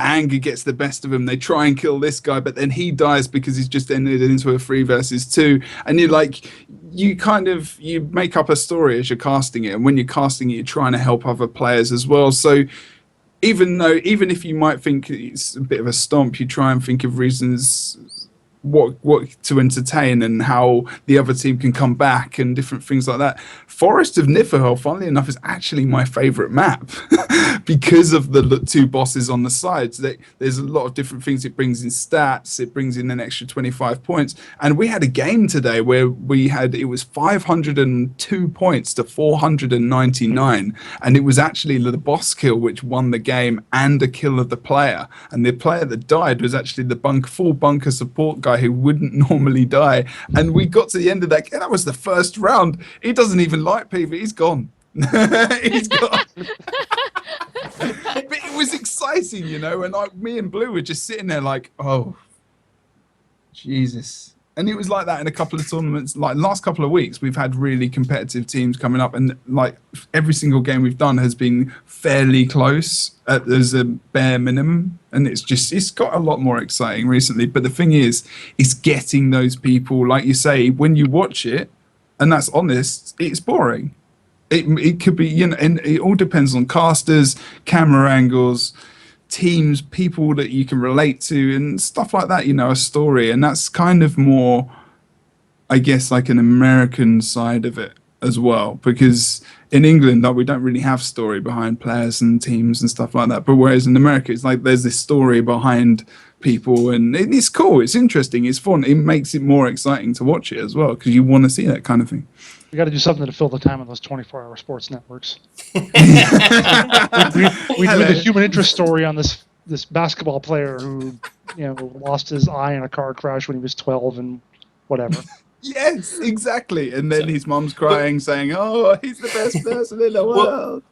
anger gets the best of them. They try and kill this guy, but then he dies because he's just ended into a 3 versus 2, and you make up a story as you're casting it, and when you're casting it, you're trying to help other players as well. So even if you might think it's a bit of a stomp, you try and think of reasons what to entertain and how the other team can come back and different things like that. Forest of Niflheim, funnily enough, is actually my favorite map because of the 2 bosses on the sides. There's a lot of different things it brings in stats. It brings in an extra 25 points. And we had a game today where it was 502 points to 499. And it was actually the boss kill which won the game and a kill of the player. And the player that died was actually the full bunker support guy who wouldn't normally die, and we got to the end of that. That was the first round. He doesn't even like PV. He's gone. He's gone. But it was exciting, and me and Blue were just sitting there like, oh, Jesus. And it was like that in a couple of tournaments. Like last couple of weeks, we've had really competitive teams coming up, and like every single game we've done has been fairly close. There's a bare minimum, and it's got a lot more exciting recently. But the thing is, it's getting those people, like you say, when you watch it, and that's honest, it's boring. It could be, and it all depends on casters, camera angles, teams, people that you can relate to, and stuff like that, a story. And that's kind of more, I guess, like an American side of it as well, because in England, we don't really have story behind players and teams and stuff like that. But whereas in America, it's like there's this story behind people, and it's cool, it's interesting, it's fun. It makes it more exciting to watch it as well, because you want to see that kind of thing. We got to do something to fill the time on those 24-hour sports networks. we do the human interest story on this basketball player who lost his eye in a car crash when he was 12 and whatever. Yes, exactly. And then So- his mom's crying, saying, "Oh, he's the best person in the Well, world."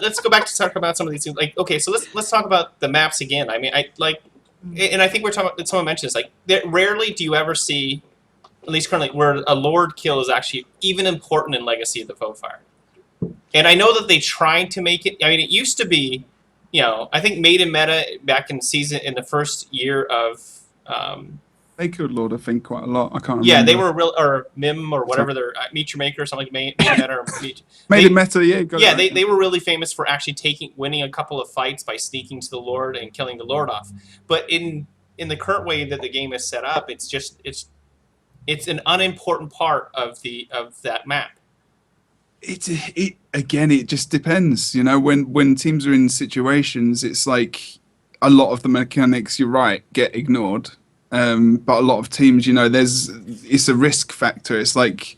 Let's go back to talk about some of these things. Like, okay, so let's talk about the maps again. I mean, I like, and I think we're talking about, someone mentioned this, like, rarely do you ever see, at least currently, where a Lord kill is actually even important in Legacy of the Foefire. And I know that they tried to make it. I mean, it used to be, I think Maiden Meta back in the first year of. They killed Lord, I think, quite a lot. I can't remember. Yeah, they were real, or MIM or whatever their Meet Your Maker or something like Maiden Meta or Made they- it meta, yeah. Got Yeah, it right. they were really famous for actually winning a couple of fights by sneaking to the Lord and killing the Lord off. But in the current way that the game is set up, it's an unimportant part of that map. It again, it just depends. When teams are in situations, it's like a lot of the mechanics, you're right, get ignored. But a lot of teams, it's a risk factor. It's like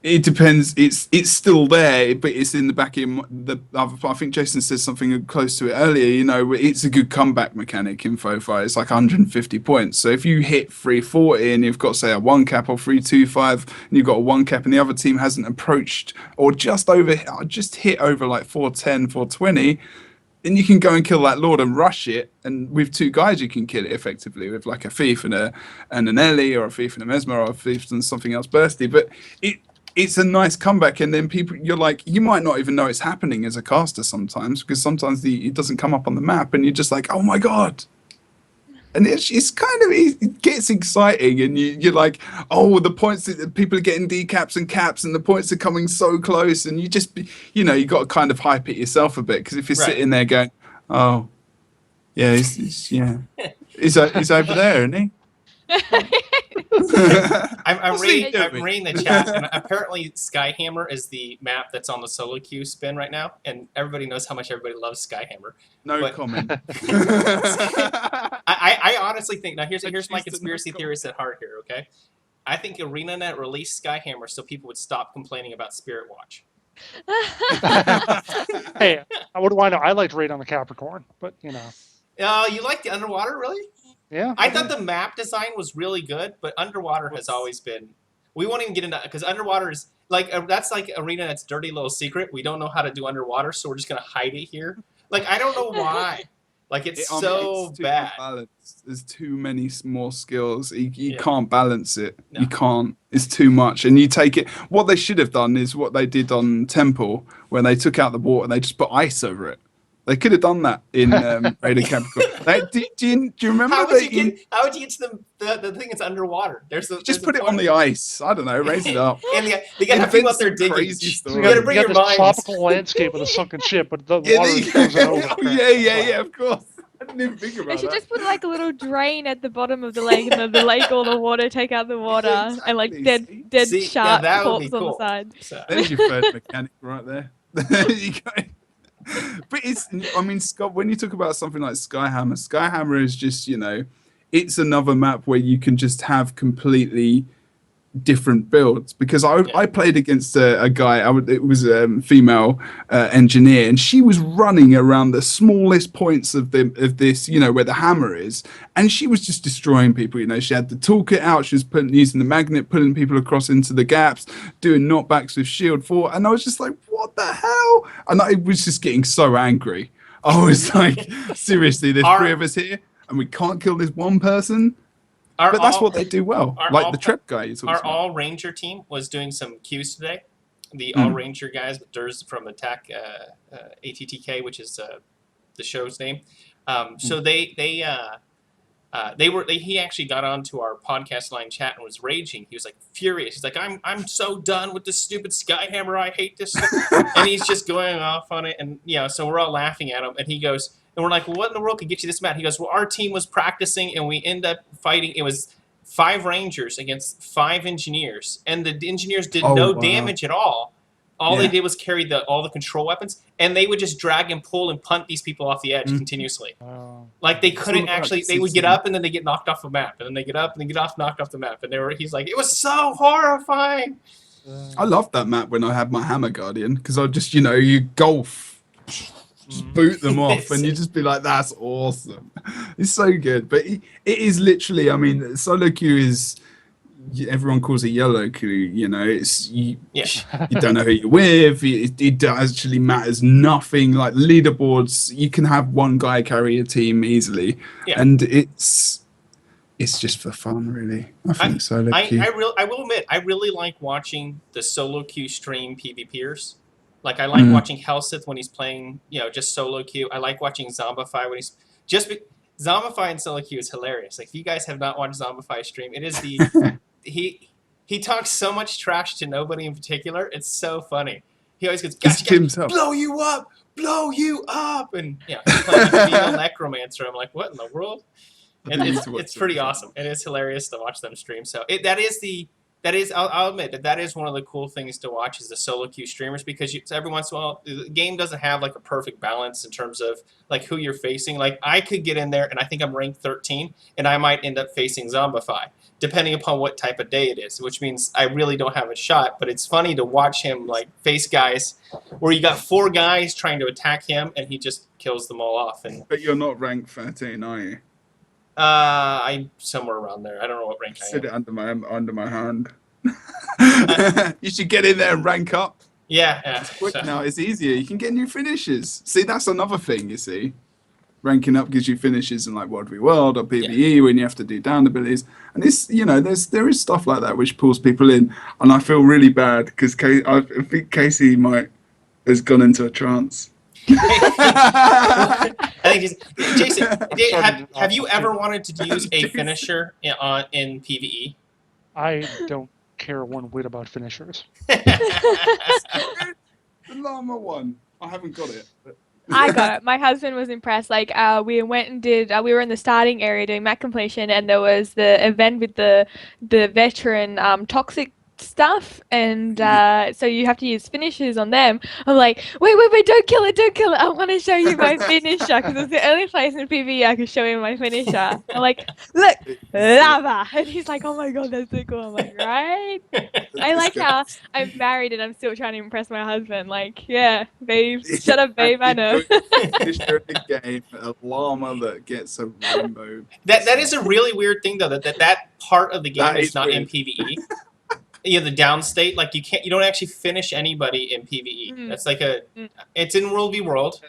it depends. It's still there, but it's in the back of the other part. I think Jason said something close to it earlier. It's a good comeback mechanic in Foefire. It's like 150 points. So if you hit 340 and you've got, say, a 1 cap or 325, and you've got a 1 cap, and the other team hasn't approached or just hit over like 410, 420. Then you can go and kill that Lord and rush it, and with 2 guys you can kill it effectively with like a Thief and an Ellie, or a Thief and a Mesmer, or a Thief and something else bursty. But it's a nice comeback, and then you're like, you might not even know it's happening as a caster sometimes, because sometimes it doesn't come up on the map, and you're just like, oh my god. And it's kind of, it gets exciting, and you're like, oh, the points that people are getting decaps and caps, and the points are coming so close, and you just, you got to kind of hype it yourself a bit, because if you're Right. sitting there going, oh, yeah, he's over there, isn't he? I'm What's he reading doing? the chat, and apparently Skyhammer is the map that's on the solo queue spin right now, and everybody knows how much everybody loves Skyhammer. No But- comment. I honestly think, now here's my choose to conspiracy not theorist at heart here, okay? I think ArenaNet released Skyhammer so people would stop complaining about Spirit Watch. Hey, what do I know? I liked Raid on the Capricorn, but you You like the Underwater, really? yeah. I thought the map design was really good, but Underwater has always been. We won't even get into, because Underwater is like that's like ArenaNet's dirty little secret. We don't know how to do Underwater, so we're just gonna hide it here. Like, I don't know why. Like, it's so it's too bad. unbalanced. There's too many more skills. You Yeah. can't balance it. No. You can't. It's too much. And you take it. What they should have done is what they did on Temple, when they took out the water and they just put ice over it. They could have done that in Raider Capricorn. Do you remember How would that? you get to the thing that's underwater? Just put it on the ice. I don't know. Raise it up. And they gotta have people out there digging. Crazy So story. You gotta bring got your this minds. tropical landscape with a sunken ship, but the Yeah, water there you comes go. over. Oh, yeah, of course. I didn't even think They about should that. just put like a little drain at the bottom of the lake, and then the lake, all the water, take out the water, and like Exactly. dead See, yeah, shark that would be corpse on the cool. side. So, There's your third mechanic right there. There you go. But Scott, when you talk about something like Skyhammer is just, it's another map where you can just have completely different builds, because I played against a guy. It was a female engineer, and she was running around the smallest points of this, where the hammer is, and she was just destroying people. She had the toolkit out. She was using the magnet, pulling people across into the gaps, doing knockbacks with shield 4, and I was just like, what the hell? And I was just getting so angry. I was like, seriously, there's 3 of us here, and we can't kill this one person. But that's what they do well, like the Trep guy. Our All Ranger team was doing some queues today. The Hmm. All Ranger guys, Durs from Attack ATTK, which is the show's name. So he actually got onto our podcast line chat and was raging. He was like furious. He's like, I'm so done with this stupid Skyhammer. I hate this stuff. And he's just going off on it. And so we're all laughing at him. And he goes, and we're like, well, what in the world could get you this mad? He goes, well, our team was practicing and we end up fighting. It was 5 Rangers against 5 Engineers. And the Engineers did no damage at all. All they did was carry all the control weapons, and they would just drag and pull and punt these people off the edge continuously. Like, they couldn't actually. They would get up and then they get knocked off the map, and then they get up and they get knocked off the map, and he's like, it was so horrifying. I loved that map when I had my Hammer Guardian, because I just, you golf, just boot them off, and you just be like, that's awesome. It's so good. But it is literally, solo queue is everyone calls it yellow queue. You know, it's you Yeah. don't know who you're with. It actually matters nothing. Like leaderboards, you can have one guy carry a team easily, Yeah. and it's just for fun, really. I think solo queue. I will admit, I really like watching the solo queue stream PvPers. Like I like Mm. watching Helsith when he's playing, just solo queue. I like watching Zombify when he's Zombify and solo queue is hilarious. Like if you guys have not watched Zombify stream, it is he talks so much trash to nobody in particular. It's so funny. He always goes, It's "Gotcha, himself. blow you up, and he's playing like a female necromancer." I'm like, what in the world? And it's pretty awesome. It is hilarious to watch them stream. So I'll admit that is one of the cool things to watch is the solo queue streamers because every once in a while the game doesn't have like a perfect balance in terms of like who you're facing. Like I could get in there and I think I'm ranked 13 and I might end up facing Zombify depending upon what type of day it is, which means I really don't have a shot. But it's funny to watch him like face guys where you got 4 guys trying to attack him and he just kills them all off. And But you're not ranked 13, are you? I'm somewhere around there. I don't know what rank I Sit it am. under my hand. You should get in there and rank up. Yeah. Quick So- now, it's easier. You can get new finishes. See, that's another thing. You see, ranking up gives you finishes in like World v World or PvE when you have to do down abilities. And it's there is stuff like that which pulls people in. And I feel really bad because I think Casey has gone into a trance. I think Jason, have you ever wanted to use a finisher in PvE? I don't care one whit about finishers. The llama one. I haven't got it. But... I got it. My husband was impressed. Like, we went and did. We were in the starting area doing map completion, and there was the event with the veteran toxic stuff, and so you have to use finishers on them. I'm like, wait, don't kill it! I want to show you my finisher because it's the only place in PvE I could show you my finisher. I'm like, look, lava, and he's like, oh my god, that's so cool. I'm like, right? I like how I'm married and I'm still trying to impress my husband. Like, yeah, babe, shut up, babe, I know. Finisher in the game, a llama that gets a rainbow. That is a really weird thing though. That part of the game That is is not in weird. PvE. The downstate, like you don't actually finish anybody in PvE. Mm. That's like it's in World v World,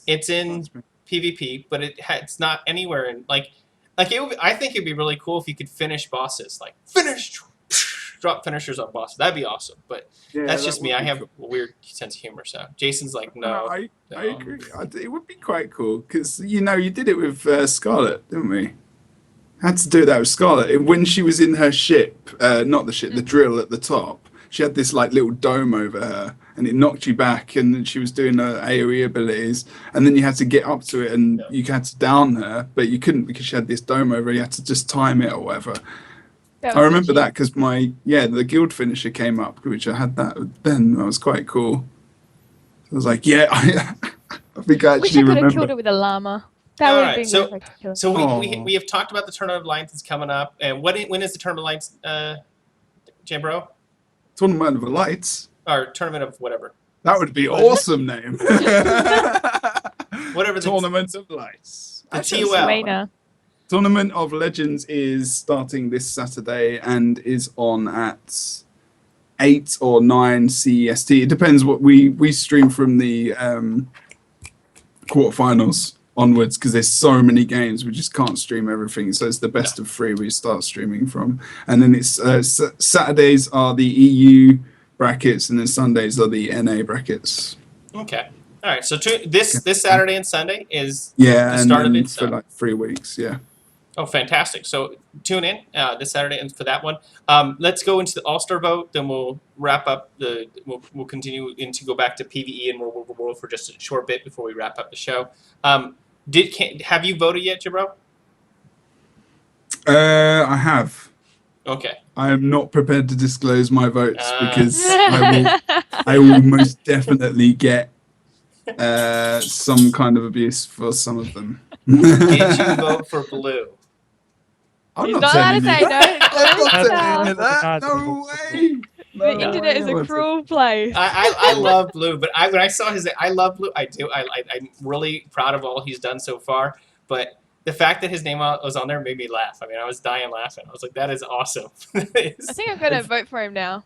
it's in PvP, but it's not anywhere in like I think it'd be really cool if you could finish bosses, like drop finishers on bosses. That'd be awesome. But Yeah, that's that just me. would I be have cool. a weird sense of humor. So Jason's like, no. I no. agree. It would be quite cool because you did it with Scarlet, didn't we? Had to do that with Scarlet when she was in her ship, not the ship, the drill at the top. She had this like little dome over her, and it knocked you back. And then she was doing her AOE abilities, and then you had to get up to it, and you had to down her, but you couldn't because she had this dome over her. You had to just time it or whatever. I remember that because the guild finisher came up, which I had that then. That was quite cool. I was like, yeah, I think I Wish actually I could have remember. killed it with a llama. That All would right, have been so- good if I could kill it. So Aw. we have talked about the Tournament of Alliance that's coming up, and when is the Tournament of Alliance, Jambro? Tournament of the Lights. Or Tournament of whatever. That would be awesome name. Whatever the Tournament of Lights. The Actually, TOL. Suena. Tournament of Legends is starting this Saturday and is on at 8 or 9 CEST. It depends what we stream from the quarterfinals onwards because there's so many games we just can't stream everything. So it's the best of 3 we start streaming from, and then it's Saturdays are the EU brackets and then Sundays are the NA brackets. Okay. All right. So this Saturday and Sunday is Yeah, the and start of then it. for like 3 weeks. Yeah. Oh, fantastic. So tune in this Saturday and for that one. Let's go into the All-Star vote. Then we'll wrap up we'll continue go back to PvE and World War for just a short bit before we wrap up the show. Have you voted yet, Jabro? I have. Okay. I am not prepared to disclose my votes Ah. because I will most definitely get some kind of abuse for some of them. Did you vote for blue? I'm He's not not allowed to telling say you no. that. I'm not It's telling you not. that. No way. The No internet way. is I a wasn't. cruel place. I love blue, but when I saw I love blue. I do. I'm really proud of all he's done so far. But the fact that his name was on there made me laugh. I mean, I was dying laughing. I was like, that is awesome. I think I'm gonna vote for him now.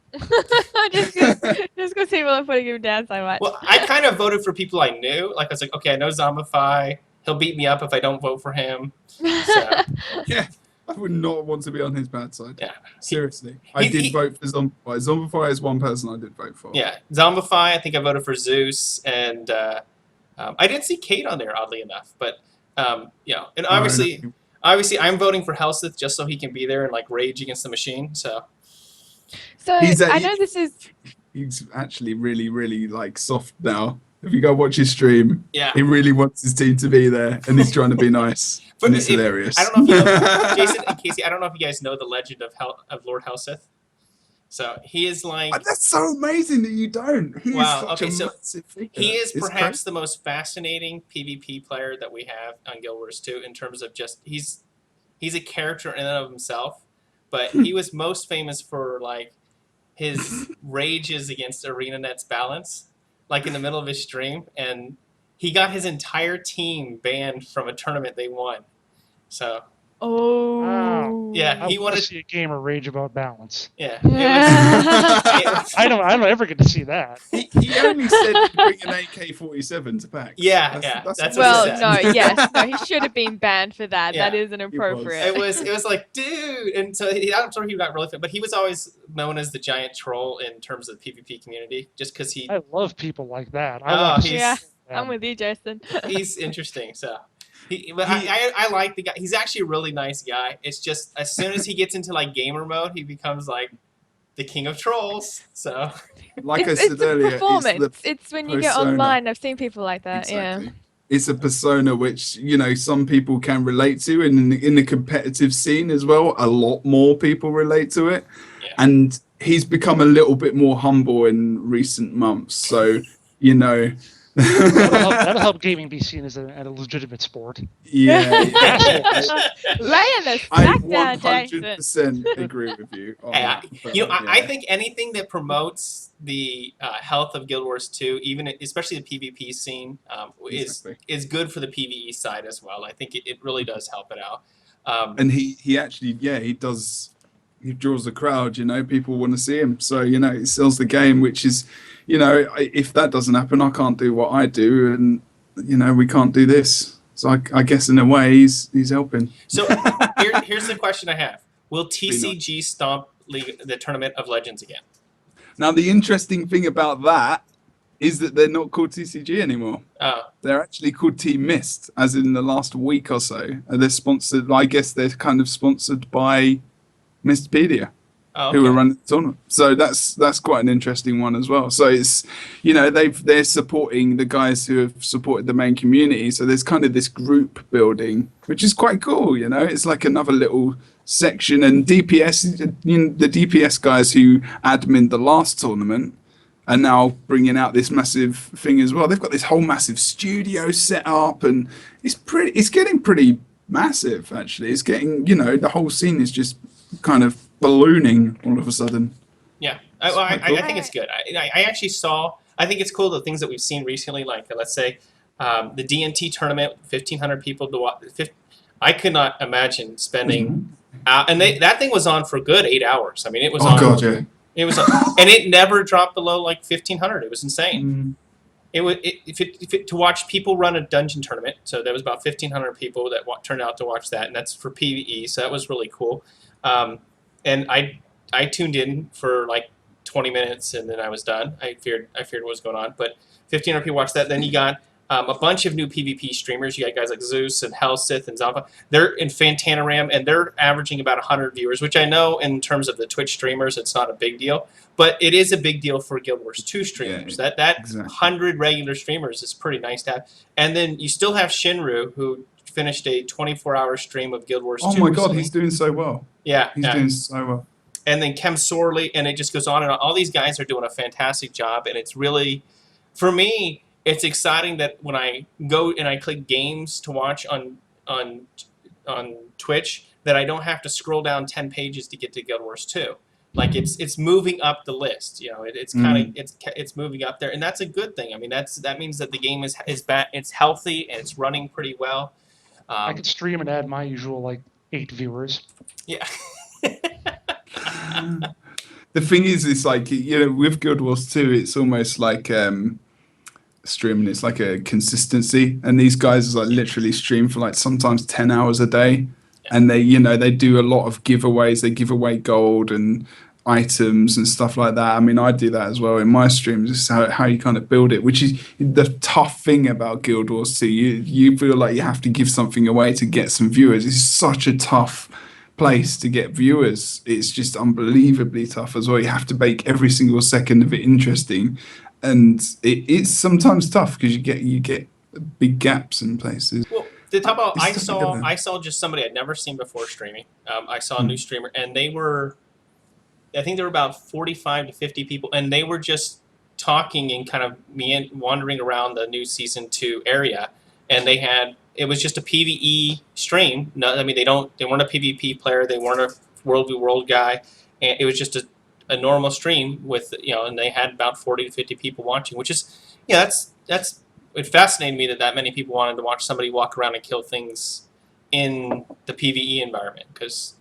just because people are putting him down so much. Well, I kind of voted for people I knew. Like, I was like, okay, I know Zombify. He'll beat me up if I don't vote for him. So, Yeah, I would not want to be on his bad side. yeah. Seriously. I did vote for Zombify. Zombify is one person I did vote for. Yeah, Zombify. I think I voted for Zeus, and I didn't see Kate on there, oddly enough. But you know, and obviously, I'm voting for Helseth just so he can be there and like rage against the machine. So So He's I know this is. He's actually really, really like soft now. If you go watch his stream, yeah, he really wants his team to be there, and he's trying to be nice. But And it's if- hilarious. I don't know if you know, Jason and Casey. I don't know if you guys know the legend of Lord Helseth. So he is like That's so amazing that you don't. He Wow, is such okay, a so massive figure. he is It's perhaps the most fascinating PvP player that we have on Guild Wars 2 in terms of just he's a character in and of himself, but he was most famous for like his rages against ArenaNet's balance, like in the middle of his stream, and he got his entire team banned from a tournament they won. So Oh. Wow. yeah, I he want to wanted see a gamer rage about balance. yeah. I don't ever get to see that. He only said to bring an AK-47 to PAX. Yeah, That's that's what Well, he said. no, yes, no, he should have been banned for that. Yeah, That is inappropriate. It was like, dude, and so I'm sure he got really fit, but he was always known as the giant troll in terms of the PvP community, just because he I love people like that. Oh, I want to see Yeah. them. I'm with you, Jason. he's interesting. So, I like the guy. He's actually a really nice guy. It's just as soon as he gets into like gamer mode, he becomes like the king of trolls. So Like I it's said a earlier, performance. it's the It's when you get persona. online. I've seen people like that. Exactly. It's a persona which, you know, some people can relate to, and in the competitive scene as well, a lot more people relate to it. Yeah. And he's become a little bit more humble in recent months. So, you know, That'll help gaming be seen as a legitimate sport. yeah, Laying the I smack down, Jason. 100% agree with you. on Hey, that. you know, I Yeah. think anything that promotes the health of Guild Wars 2, even especially the PvP scene, Exactly. is good for the PvE side as well. I think it really does help it out. And he actually, yeah, he does. He draws the crowd. You know, people want to see him. So you know, it sells the game, which is, you know, if that doesn't happen, I can't do what I do, and you know, we can't do this. So I guess in a way, he's helping. So here's the question I have: will TCG stomp the Tournament of Legends again? Now, the interesting thing about that is that they're not called TCG anymore. Oh, They're actually called Team Mist, as in the last week or so. And they're sponsored. I guess they're kind of sponsored by Mistpedia, oh, who are okay. running the tournament. So that's quite an interesting one as well. So it's, you know, they're supporting the guys who have supported the main community. So there's kind of this group building, which is quite cool. You know, it's like another little section. And DPS, you know, the DPS guys who admin the last tournament are now bringing out this massive thing as well. They've got this whole massive studio set up, and it's getting pretty massive actually. It's getting, you know, the whole scene is just kind of ballooning all of a sudden. Yeah, It's I quite cool. think it's good. I actually saw. I think it's cool the things that we've seen recently, like let's say the DNT tournament, 1,500 people to watch. I could not imagine spending, and that thing was on for a good 8 hours. I mean, it was on. Oh god, yeah. It was, and it never dropped below like 1,500. It was insane. It was to watch people run a dungeon tournament. So there was about 1,500 people that turned out to watch that, and that's for PVE. So that was really cool. And I tuned in for like 20 minutes, and then I was done. I feared what was going on, but 1,500 people watched that. Then you got a bunch of new PvP streamers. You got guys like Zeus and Helseth and Zampa. They're in Fantanaram, and they're averaging about 100 viewers, which I know in terms of the Twitch streamers, it's not a big deal, but it is a big deal for Guild Wars 2 streamers. Yeah, that exactly. 100 regular streamers is pretty nice to have. And then you still have Shinru, who finished a 24-hour stream of Guild Wars 2. Oh my god, recently. he's doing so well. Yeah, He's yeah. doing so well. And then Kem Sorley, and it just goes on and on. All these guys are doing a fantastic job, and it's really, for me, it's exciting that when I go and I click games to watch on Twitch, that I don't have to scroll down 10 pages to get to Guild Wars 2. Like it's moving up the list, you know. It's kind of it's moving up there, and that's a good thing. I mean, that means that the game is it's healthy and it's running pretty well. I could stream and add my usual like 8 viewers. Yeah. The thing is, it's like, with Guild Wars 2, it's almost like streaming. It's like a consistency, and these guys like literally stream for like sometimes 10 hours a day, and they do a lot of giveaways. They give away gold and items and stuff like that. I mean, I do that as well in my streams. It's how you kind of build it, which is the tough thing about Guild Wars 2. You feel like you have to give something away to get some viewers. It's such a tough place to get viewers. It's just unbelievably tough as well. You have to make every single second of it interesting, and it's sometimes tough because you get big gaps in places. Well, to talk about, It's tough to get there. I saw just somebody I'd never seen before streaming. I saw a new streamer, and I think there were about 45 to 50 people, and they were just talking and kind of wandering around the new season 2 area, and it was just a PvE stream. No, I mean they weren't a PvP player, they weren't a world v world guy, and it was just a normal stream with and they had about 40 to 50 people watching, which is it fascinated me that many people wanted to watch somebody walk around and kill things in the PvE environment because.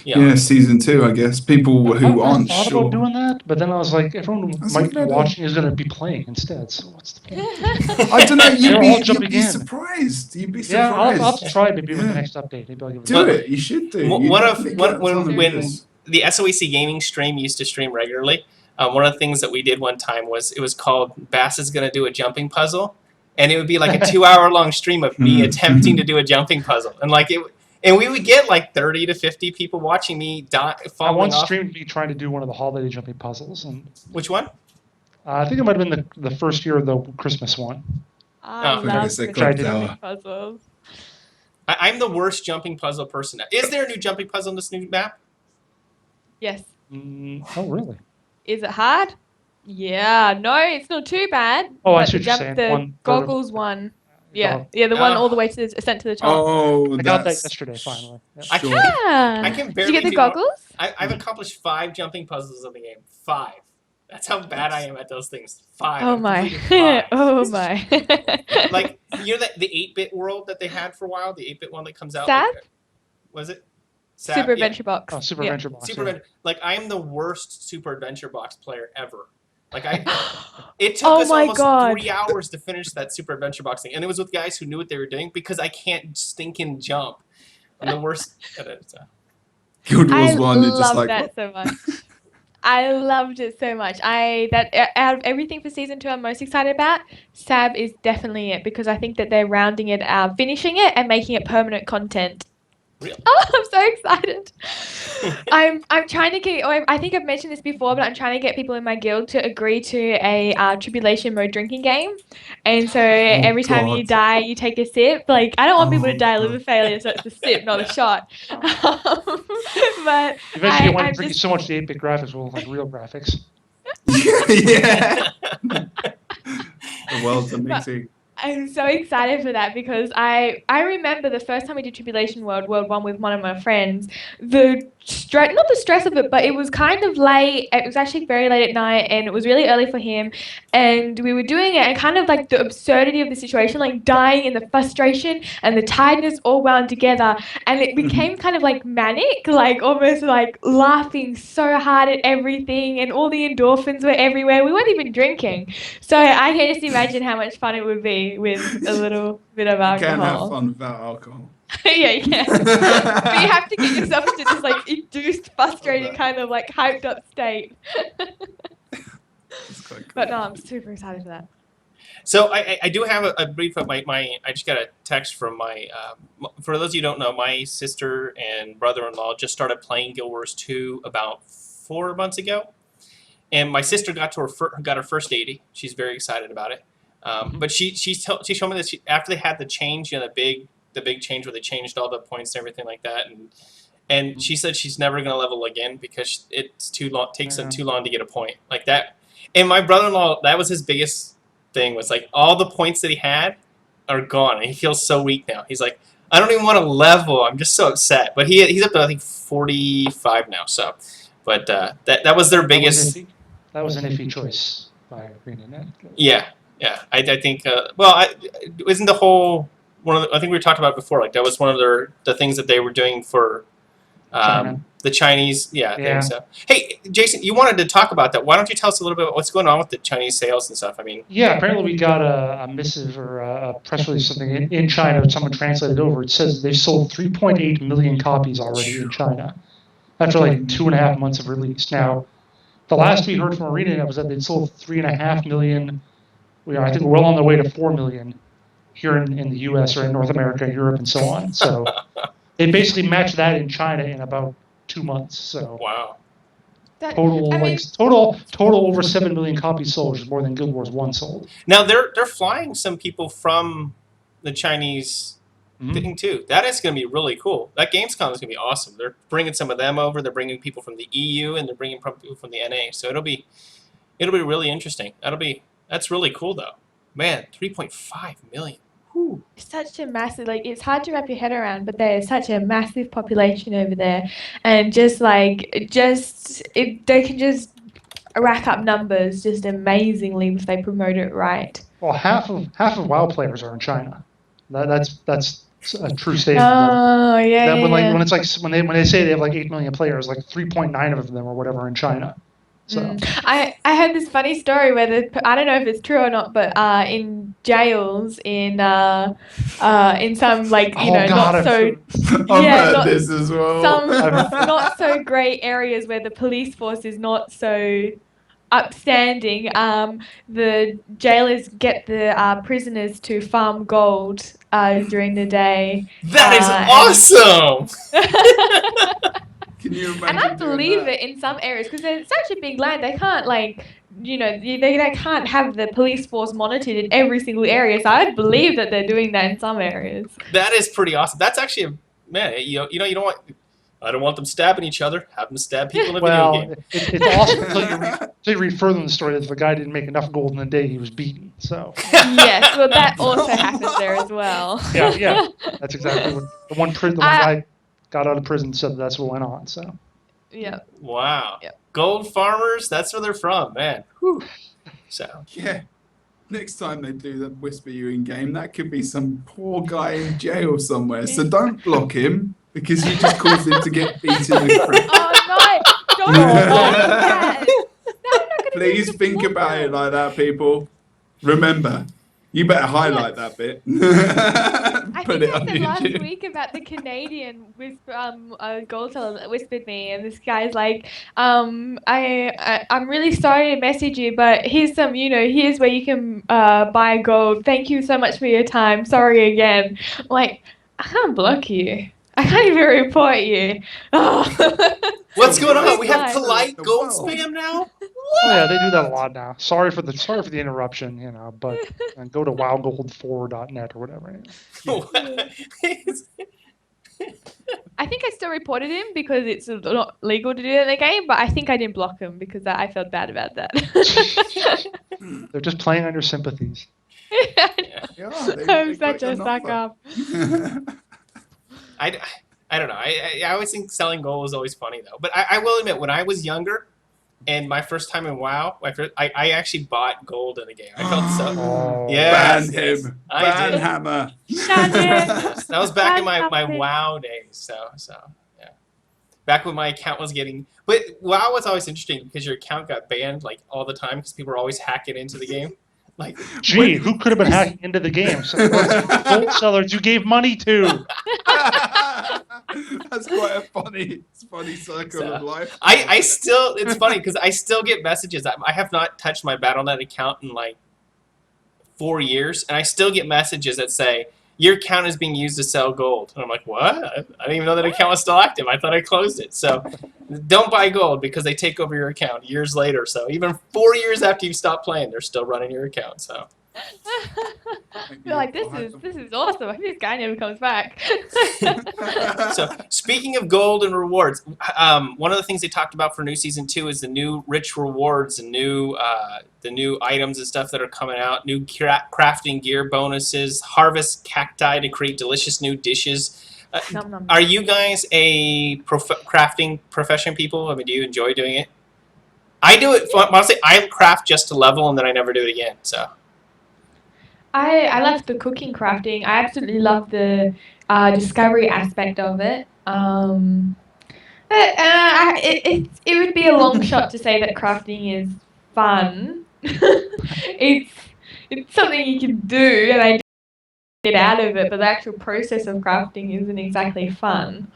Yeah, season 2, I guess. People who aren't I thought sure. about doing that, but then I was like, everyone That's might a be good idea. watching is going to be playing instead. So what's the point? I don't know. They're all You'd jumping be in. surprised. You'd be Yeah, surprised. I'll have to try maybe with Yeah. the next update. Maybe I'll give it a Do try. it. You should do. One You of definitely got when time when for this. the SOEC gaming stream used to stream regularly, one of the things that we did one time was it was called Bass is gonna do a jumping puzzle, and it would be like a 2-hour long stream of me attempting to do a jumping puzzle, and we would get like 30 to 50 people watching me I falling once off. streamed me trying to do one of the holiday jumping puzzles, and Which one? I think it might have been the first year of the Christmas one. I Oh. love It's a the clock jumping tower. puzzles. I'm the worst jumping puzzle person. Is there a new jumping puzzle in this new map? Yes. Oh, really? Is it hard? Yeah. No, it's not too bad. Oh, I but see the what you're saying. the One goggles one. Yeah. Oh. Yeah, the one Ah. all the way to the ascent to the top. Oh, I got that that's yesterday, finally. Yeah. I sure. can't. Yeah. I can Did barely you get the do- goggles? I've accomplished 5 jumping puzzles in the game. 5. That's how bad I am at those things. 5. Oh I've my. completed 5. Oh my. Like the 8-bit world that they had for a while, the 8-bit one that comes out. Sab? Like, was it? Sab? Super Yeah. Adventure Box. Oh, Super Yeah. Adventure Box. Super yeah. Adventure. Like I am the worst Super Adventure Box player ever. Like it took Oh us my almost God. 3 hours to finish that Super Adventure Box thing, and it was with guys who knew what they were doing because I can't stinking jump. I'm the worst at it. So. Guild Wars I 1. It's just love like, that so much. I loved it so much. Out of everything for season 2, I'm most excited about. Sab is definitely it because I think that they're rounding it out, finishing it, and making it permanent content. Really? Oh, I'm so excited. I'm trying to get. I think I've mentioned this before, but I'm trying to get people in my guild to agree to a tribulation mode drinking game, and so every time you God. die, you take a sip. Like I don't want people to Oh, die of God. liver failure, so it's a sip, not a shot. But Eventually, you wind I'm up drinking just- so much the 8-bit graphics will look like real graphics. yeah. The world's a mixing. I'm so excited for that because I remember the first time we did Tribulation World 1 with one of my friends, not the stress of it, but it was kind of late. It was actually very late at night and it was really early for him. And we were doing it and kind of like the absurdity of the situation, like dying and the frustration and the tiredness all wound together. And it became kind of like manic, like almost like laughing so hard at everything and all the endorphins were everywhere. We weren't even drinking. So I can just imagine how much fun it would be with a little bit of You can't have alcohol. fun without alcohol. Yeah, you can. But you have to get yourself into this like induced, frustrated, kind of like hyped up state. It's quite cool. But no, I'm super excited for that. So I do have a brief of my I just got a text from my for those of you who don't know, my sister and brother-in-law just started playing Guild Wars 2 about 4 months ago, and my sister got her first 80. She's very excited about it. But she showed me this after they had the change, the big change where they changed all the points and everything like that, and she said she's never gonna level again because it's too long, takes them too long to get a point like that. And my brother-in-law, that was his biggest thing, was like all the points that he had are gone, and he feels so weak now. He's like, I don't even want to level. I'm just so upset. But he's up to I think 45 now. So, but that was their biggest. That was an iffy choice by ArenaNet. Yeah. I think. Well, isn't the whole I think we talked about it before. Like that was one of the things that they were doing for China. the Chinese. Yeah, I Yeah. think so. Hey, Jason, you wanted to talk about that. Why don't you tell us a little bit about what's going on with the Chinese sales and stuff? I mean, Yeah, apparently we got a missive or a press release, something in China. Someone translated over. It says they sold 3.8 million copies already in China after like 2.5 months of release. Now, the last we heard from ArenaNet was that they'd sold 3.5 million. I think we're well on the way to 4 million here in the U.S. or in North America, Europe, and so on. So they basically matched that in China in about 2 months. So wow. That, total I mean, like total over 7 million copies sold, which is more than Guild Wars 1 sold. Now they're flying some people from the Chinese thing too. That is going to be really cool. That Gamescom is going to be awesome. They're bringing some of them over. They're bringing people from the EU and they're bringing people from the NA. So it'll be really interesting. That's really cool though. Man, 3.5 million. Whew. such a massive, like, it's hard to wrap your head around, but there is such a massive population over there, and they can just rack up numbers just amazingly if they promote it right. Well, half of WoW players are in China. That's a true statement. Oh yeah, That yeah. when it's like when they say they have like 8 million players, like 3.9 of them or whatever are in China. So I heard this funny story where I don't know if it's true or not, but in jails in some, like, Oh, God, not I've so I've Yeah, heard not- this as well. some not so great areas where the police force is not so upstanding, the jailers get the prisoners to farm gold during the day. That is awesome. Can you imagine? And I doing believe that? it in some areas because there's such a big land. They can't, like, they can't have the police force monitored in every single area. So I believe that they're doing that in some areas. That is pretty awesome. That's actually you don't want. I don't want them stabbing each other. Have them stab people in a video well, game. it's awesome until you read further in the story that the guy didn't make enough gold in the day he was beaten. So Yes, well, that also happens there as well. yeah, that's exactly what the one guy got out of prison said that's what went on. So Yeah. Wow. Yep. Gold farmers, that's where they're from, man. Whew. So Yeah. Next time they do that whisper you in game, that could be some poor guy in jail somewhere. So don't block him because you just caused him to get beaten with crap. Oh no! Don't do that. No, I'm not gonna Please do the think about blocker. it like that, people. Remember, you better highlight that bit. I Put think it I on said last YouTube. week about the Canadian gold seller that whispered me, and this guy's like, I'm really sorry to message you, but here's here's where you can buy gold. Thank you so much for your time. Sorry again. I'm like, I can't block you. I can't even report you. Oh. what's going on? Nice We have guy. polite gold Wow. spam now? oh yeah, they do that a lot now. Sorry for the interruption, but go to wowgold4.net or whatever. I think I still reported him because it's not legal to do that in the game, but I think I didn't block him because I felt bad about that. They're just playing on your sympathies. Yeah, I'm they such got a your suck up. number. I don't know. I always think selling gold is always funny though. But I will admit, when I was younger, and my first time in WoW, I actually bought gold in a game. I felt so. Oh. Yes, Ban yes. him. I Ban did. Hammer. Yes, that was back in my Fantastic. WoW days. So yeah, back when my account was getting. But WoW was always interesting because your account got banned like all the time because people were always hacking into the game. Like, Gee, who could have been hacking into the game? So gold sellers you gave money to. That's quite a funny circle So, of life. I still, it's funny because I still get messages. I have not touched my Battle.net account in like 4 years, and I still get messages that say, your account is being used to sell gold. And I'm like, what? I didn't even know that account was still active. I thought I closed it. So don't buy gold because they take over your account years later. So even 4 years after you stop playing, they're still running your account. So You're like, this is awesome. I hope this guy never comes back. So speaking of gold and rewards, one of the things they talked about for new season 2 is the new rich rewards and the new items and stuff that are coming out. New crafting gear bonuses, harvest cacti to create delicious new dishes. Nom, nom. Are you guys a crafting profession people? I mean, do you enjoy doing it? I do it. Honestly, I craft just to level and then I never do it again. So I love the cooking crafting. I absolutely love the discovery aspect of it. It would be a long shot to say that crafting is fun. It's something you can do, and I get out of it, but the actual process of crafting isn't exactly fun.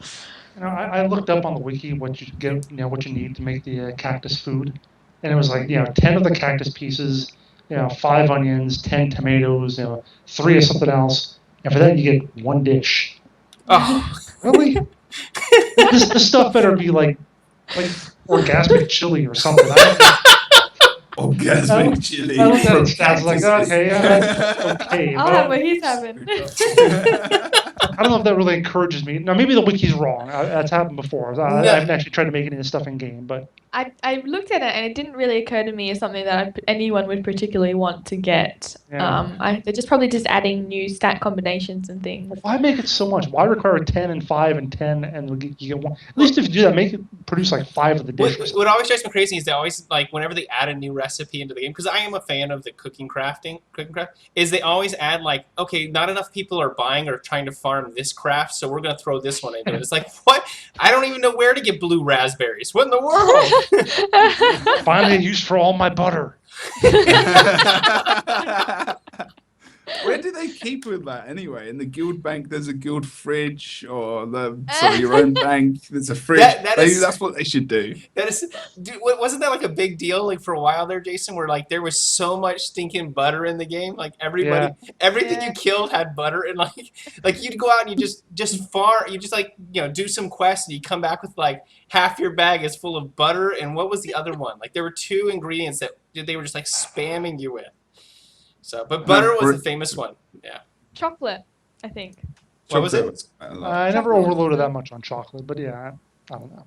I looked up on the wiki what you get, what you need to make the cactus food, and it was like 10 of the cactus pieces, 5 onions, 10 tomatoes, 3 of something else, and for that you get 1 dish. Oh, Really? this stuff better be like orgasmic chili or something. Orgasmic chili. I looked at from it, I was like, cactuses. okay, that's okay. I'll but have what he's having. I don't know if that really encourages me. Now, maybe the wiki's wrong. That's happened before. I No. haven't actually tried to make any of this stuff in game, but I looked at it and it didn't really occur to me as something that anyone would particularly want to get. Yeah. They're probably just adding new stat combinations and things. why make it so much? Why require 10 and 5 and 10 and you get 1? At least if you do that, make it produce like 5 of the dishes. what always drives me crazy is they always, like, whenever they add a new recipe into the game, because I am a fan of the cooking craft, is they always add, like, okay, not enough people are buying or trying to farm this craft, so we're going to throw this one into it. It's like, what? I don't even know where to get blue raspberries. What in the world? Finally, a use for all my butter. Where do they keep with that anyway? In the guild bank, there's a guild fridge, or your own bank. There's a fridge. That's what they should do. That is, dude, wasn't that like a big deal, like, for a while there, Jason, where, like, there was so much stinking butter in the game, like, everything Yeah. you killed had butter, and like you'd go out and you just farm, you just, like, do some quests, and you come back with, like, half your bag is full of butter, and what was the other one? Like, there were 2 ingredients that they were just, like, spamming you with. So, but butter was the famous one. Yeah. Chocolate, I think. What was it? I never overloaded that much on chocolate, but yeah, I don't know.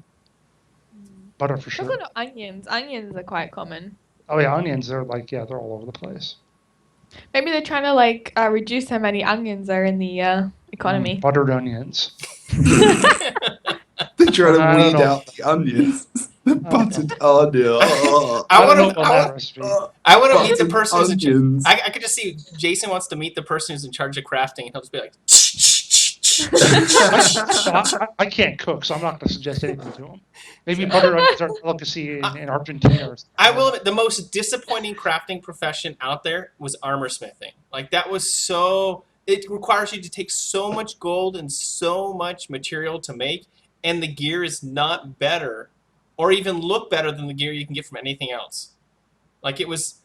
Butter for sure. Chocolate or onions. Onions are quite common. Oh yeah, onions are they're all over the place. Maybe they're trying to reduce how many onions are in the economy. Buttered onions. They try to I don't weed know. out the onions. The buttered onion. I don't know want about that recipe. to meet the Buttered person who's in charge. onions. I could just see Jason wants to meet the person who's in charge of crafting, and he'll just be like, I can't cook, so I'm not going to suggest anything to them. Maybe buttered onions are a delicacy in Argentina. Or I will admit, the most disappointing crafting profession out there was armor smithing. Like, that was so... It requires you to take so much gold and so much material to make, and the gear is not better or even look better than the gear you can get from anything else. Like, it was...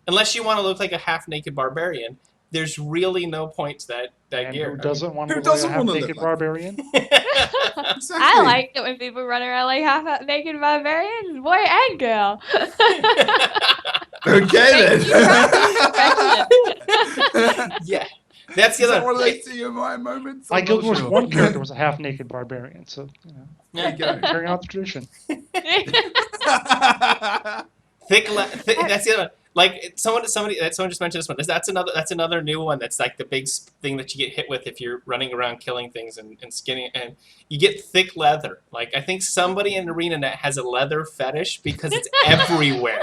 Unless you want to look like a half-naked barbarian, there's really no point to that And gear. who doesn't want to Who look like a doesn't wanna half-naked look like- barbarian? Exactly. I like it when people run around like half naked barbarians, boy and girl. Okay Thank then. Yeah. That's the Is that other... one of those TMI moments? My I'm Guild not Wars sure. 1 character was a half-naked barbarian, so There you go. carrying out the tradition. That's the other one. Like, someone just mentioned this one. That's another new one. That's like the big thing that you get hit with if you're running around killing things and skinning. And you get thick leather. Like, I think somebody in ArenaNet has a leather fetish because it's everywhere.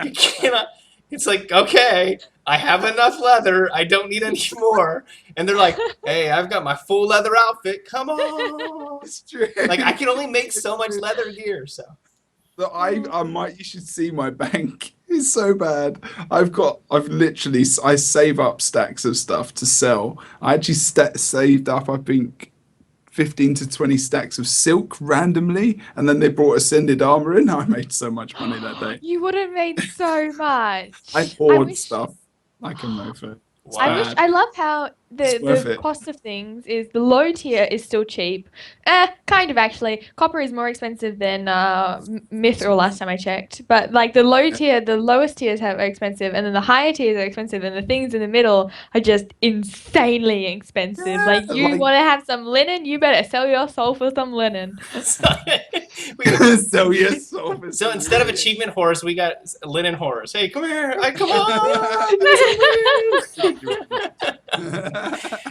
You cannot. It's like, okay, I have enough leather. I don't need any more. And they're like, hey, I've got my full leather outfit. Come on. It's true. Like, I can only make so much leather gear. So. That you should see my bank. It's so bad. I save up stacks of stuff to sell. I actually saved up, I think, 15 to 20 stacks of silk randomly, and then they brought Ascended Armor in. I made so much money that day. You would have made so much. I hoard wish- stuff like a mofo. Wow. I love how It's worth the it. cost of things is the low tier is still cheap. Kind of actually. Copper is more expensive than Mithril last time I checked. But like the low tier, the lowest tiers are expensive, and then the higher tiers are expensive, and the things in the middle are just insanely expensive. Yeah, like you like- want to have some linen, you better sell your soul for some linen. So yes, So instead of achievement horrors, we got linen horrors. Hey, come here! Come on!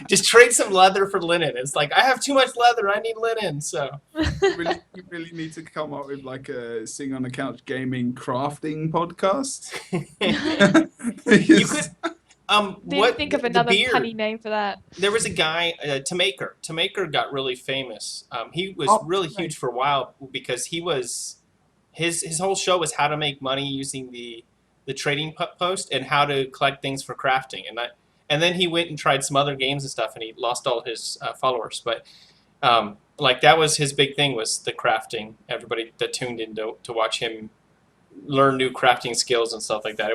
Just trade some leather for linen. It's like, I have too much leather. I need linen. So you really need to come up with like a sing on the couch gaming crafting podcast. you could. Didn't think of the another beard? punny name for that. There was a guy, Tamaker. Tamaker got really famous. He was really right. huge for a while because he was his whole show was how to make money using the trading post and how to collect things for crafting. And then he went and tried some other games and stuff, and he lost all his followers. But like that was his big thing, was the crafting. Everybody that tuned in to watch him learn new crafting skills and stuff like that.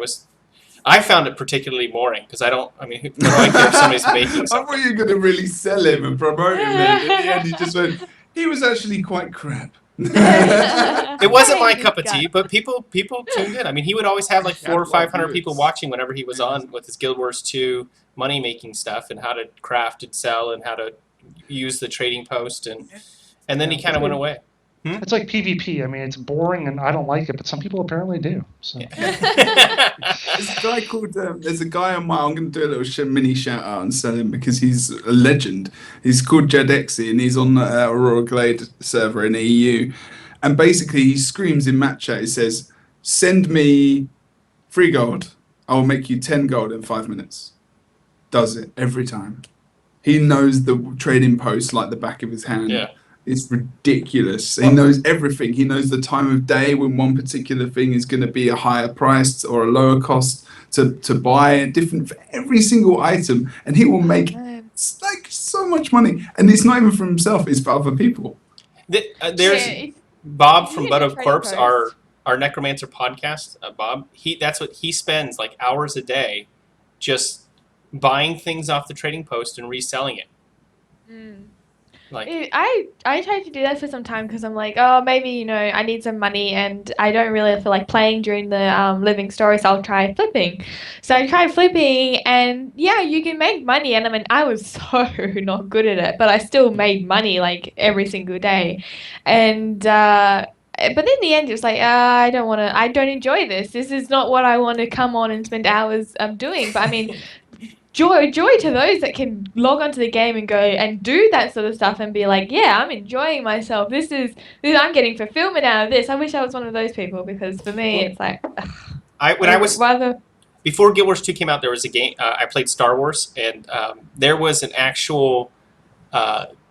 I found it particularly boring because I don't care if somebody's making I something. thought you were going to really sell him and promote him. And in the end, he just went, he was actually quite crap. It wasn't my Hey, cup of this guy. tea, but people tuned in. I mean, he would always have like Yeah, 400 or 500 viewers. people watching whenever he was on with his Guild Wars 2 money making stuff and how to craft and sell and how to use the trading post, and then he kind of went away. It's like PvP. I mean, it's boring and I don't like it, but some people apparently do. So There's a guy called. There's a guy on my. I'm going to do a little mini shout out and sell him because he's a legend. He's called Jadexi and he's on the Aurora Glade server in the EU. And basically, he screams in match chat. He says, "Send me 3 gold. I will make you 10 gold in 5 minutes." Does it every time. He knows the trading post like the back of his hand. Yeah. It's ridiculous. He knows everything. He knows the time of day when one particular thing is going to be a higher price or a lower cost to buy, different for every single item, and he will make like so much money. And it's not even for himself; it's for other people. There's Yeah, Bob you from can Butt do of trading Corpse, posts. our Necromancer podcast. Bob, that's what he spends like hours a day, just buying things off the trading post and reselling it. Like I tried to do that for some time because I'm like, oh, maybe I need some money and I don't really feel like playing during the living story, so I'll try flipping. So I tried flipping, and yeah, you can make money. And I mean, I was so not good at it, but I still made money like every single day. And but in the end, it was like, I don't enjoy this. This is not what I want to come on and spend hours doing. But I mean. Joy to those that can log onto the game and go and do that sort of stuff and be like, yeah, I'm enjoying myself. I'm getting fulfillment out of this. I wish I was one of those people, because for me, it's like, when I was rather. before Guild Wars 2 came out, there was a game. I played Star Wars, and there was an actual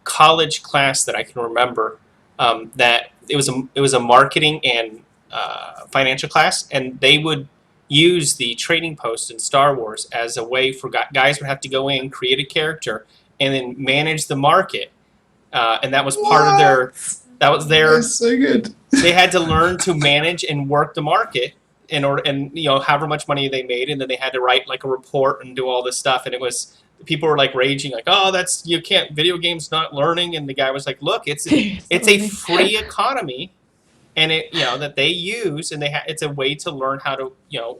college class that I can remember that it was a marketing and financial class, and they would use the trading post in Star Wars as a way for guys would have to go in, create a character, and then manage the market, and that was part of their. That was their. That's so good. They had to learn to manage and work the market in order, and however much money they made, and then they had to write like a report and do all this stuff, and it was. People were like raging, like, "Oh, you can't. Video games not learning." And the guy was like, "Look, it's a free economy." And it, that they use, and it's a way to learn how to,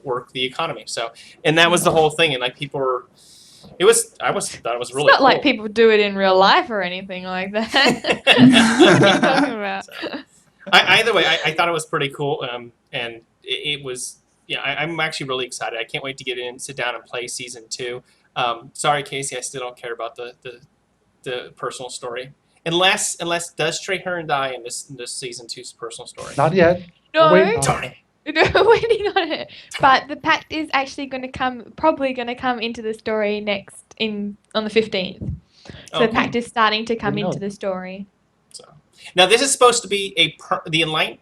work the economy. So, and that was the whole thing. And like people were, thought it was really It's not cool. like people do it in real life or anything like that. What are you talking about? Either way, I thought it was pretty cool. And it was, I'm actually really excited. I can't wait to get in, sit down, and play season 2. Sorry, Casey, I still don't care about the personal story. Unless does Traherne die in this season 2's personal story? not yet. No. Wait, Darn it. No, waiting on it. But the pact is actually probably going to come into the story next on the 15th. So the pact is starting to come Didn't know into the story. So now this is supposed to be the enlightenment.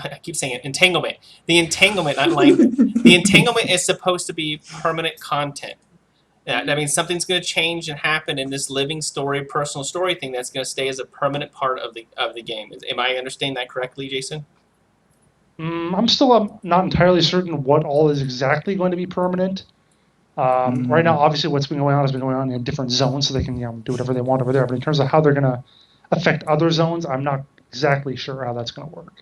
I keep saying it, entanglement. The entanglement, not enlightenment. The entanglement is supposed to be permanent content. That means something's going to change and happen in this living story, personal story thing that's going to stay as a permanent part of the game. Am I understanding that correctly, Jason? I'm still not entirely certain what all is exactly going to be permanent. Right now, obviously, what's been going on has been going on in different zones, so they can do whatever they want over there. But in terms of how they're going to affect other zones, I'm not exactly sure how that's going to work.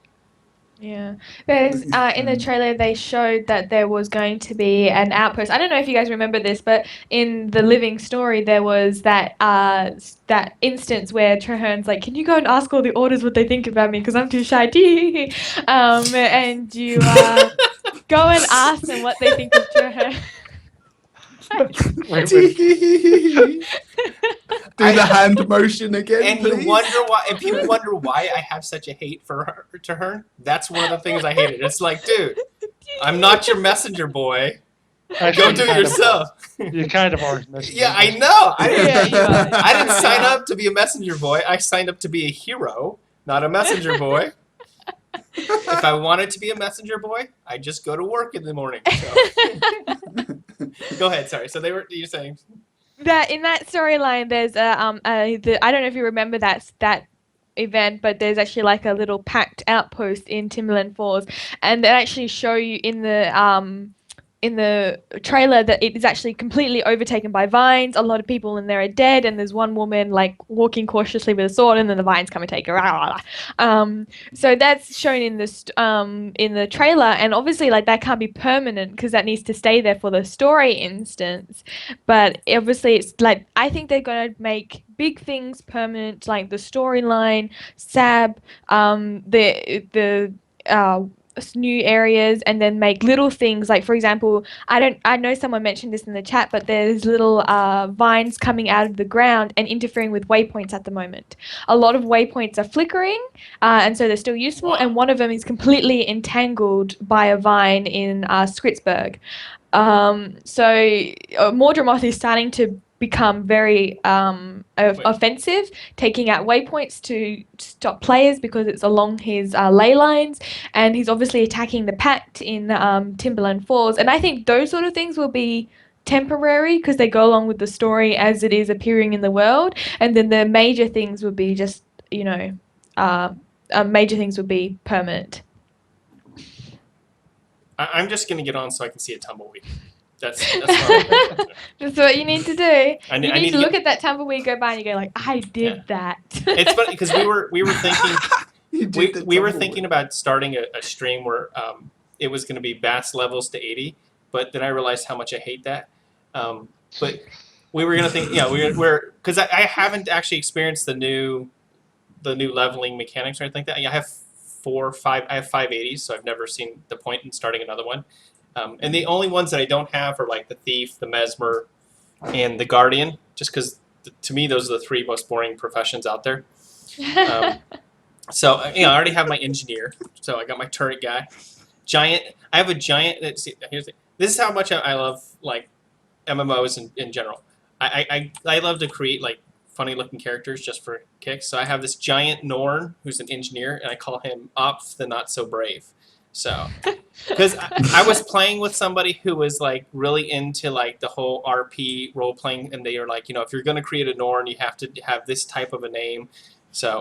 Yeah. There's in the trailer they showed that there was going to be an outpost. I don't know if you guys remember this, but in the living story there was that instance where Traherne's like, "Can you go and ask all the orders what they think about me because I'm too shy." And you go and ask them what they think of Traherne. Wait. Do the hand motion again, And please. you wonder why. And people wonder why I have such a hate for Traherne. That's one of the things I hated. It's like, dude, I'm not your messenger boy. Actually, Go do you it kind of yourself. are. You kind of are. Miss- Yeah, I know. Yeah, you are. I didn't sign up to be a messenger boy. I signed up to be a hero, not a messenger boy. If I wanted to be a messenger boy, I just go to work in the morning. So. Go ahead. Sorry. So you're saying. That in that storyline, there's I don't know if you remember that event, but there's actually like a little packed outpost in Timberland Falls, and they actually show you in the trailer that it is actually completely overtaken by vines. A lot of people in there are dead, and there's one woman like walking cautiously with a sword, and then the vines come and take her. So that's shown in the trailer, and obviously like that can't be permanent because that needs to stay there for the story instance. But obviously it's like I think they're gonna make big things permanent, like the storyline, Sab, the new areas, and then make little things like, for example, I know someone mentioned this in the chat, but there's little vines coming out of the ground and interfering with waypoints at the moment. A lot of waypoints are flickering, and so they're still useful, and one of them is completely entangled by a vine in Skritzberg. So Mordramoth is starting to become very offensive, taking out waypoints to stop players because it's along his ley lines, and he's obviously attacking the Pact in Timberland Falls. And I think those sort of things will be temporary because they go along with the story as it is appearing in the world, and then the major things would be just, major things would be permanent. I'm just gonna get on so I can see a tumbleweed. That's what That's what you need to do. I You need to look at that tumbleweed go by and you go like, I did that. It's funny because we were thinking You did the we were tumbleweed. thinking about starting a stream where it was going to be bats levels to 80, but then I realized how much I hate that. But we were going to think, we're because I haven't actually experienced the new leveling mechanics or anything like that. I have 580s, so I've never seen the point in starting another one. And the only ones that I don't have are like the Thief, the Mesmer, and the Guardian, just because to me those are the three most boring professions out there. So I already have my engineer, so I got my turret guy, giant. I have a giant. This is how much I love like MMOs in general. I love to create like funny looking characters just for kicks. So I have this giant Norn who's an engineer, and I call him Opf the Not So Brave. So, because I was playing with somebody who was like really into like the whole RP role playing, and they were like, if you're going to create a Norn, you have to have this type of a name,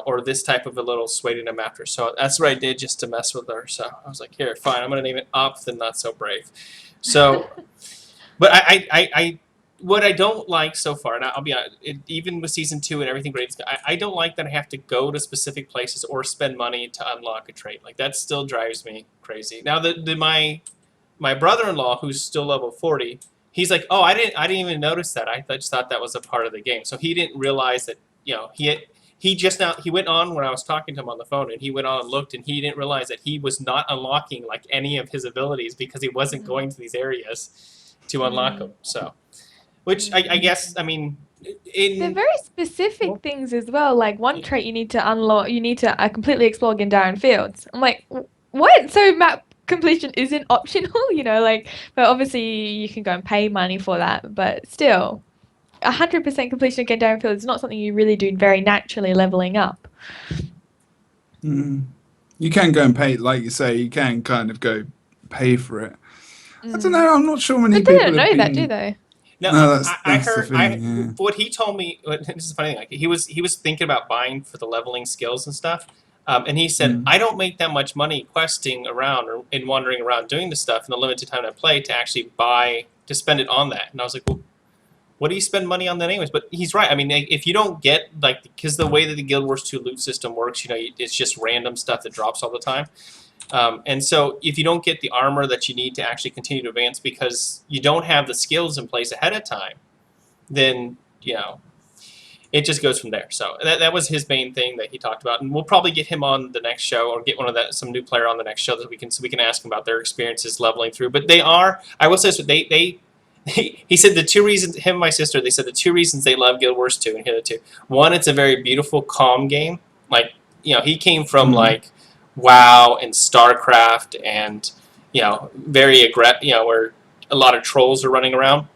or this type of a little Swaden mattress. So that's what I did just to mess with her. So I was like, here, fine, I'm going to name it Opf the Not So Brave. So, but I what I don't like so far, and I'll be honest, even with season 2 and everything great, I don't like that I have to go to specific places or spend money to unlock a trait. Like that still drives me crazy. Now my brother-in-law, who's still level 40, he's like, oh, I didn't even notice that. I just thought that was a part of the game. So he didn't realize that he went on when I was talking to him on the phone, and he went on and looked, and he didn't realize that he was not unlocking like any of his abilities because he wasn't going to these areas to unlock them. So. Which I guess, I mean, they're very specific things as well. Like one trait you need to unlock, you need to completely explore Gandarian Fields. I'm like, what? So map completion isn't optional, but obviously you can go and pay money for that. But still, 100% completion of Gandarian Fields is not something you really do very naturally leveling up. You can go and pay, like you say, you can kind of go pay for it. I don't know, I'm not sure many But they people don't know have that, been- do they? No, that's I the heard. thing, yeah. What he told me. This is a funny thing. Like he was thinking about buying for the leveling skills and stuff, and he said, I don't make that much money questing around and wandering around doing this stuff in the limited time I play to actually to spend it on that. And I was like, well, what do you spend money on that anyways? But he's right. I mean, if you don't get because the way that the Guild Wars 2 loot system works, it's just random stuff that drops all the time. And so if you don't get the armor that you need to actually continue to advance because you don't have the skills in place ahead of time, then, it just goes from there. So that was his main thing that he talked about. And we'll probably get him on the next show or get some new player on the next show so we can ask him about their experiences leveling through. But I will say, so he said the two reasons, him and my sister, they said the two reasons they love Guild Wars 2 and here the two. One, it's a very beautiful, calm game. Like, he came from like, WoW and StarCraft and very aggressive, where a lot of trolls are running around.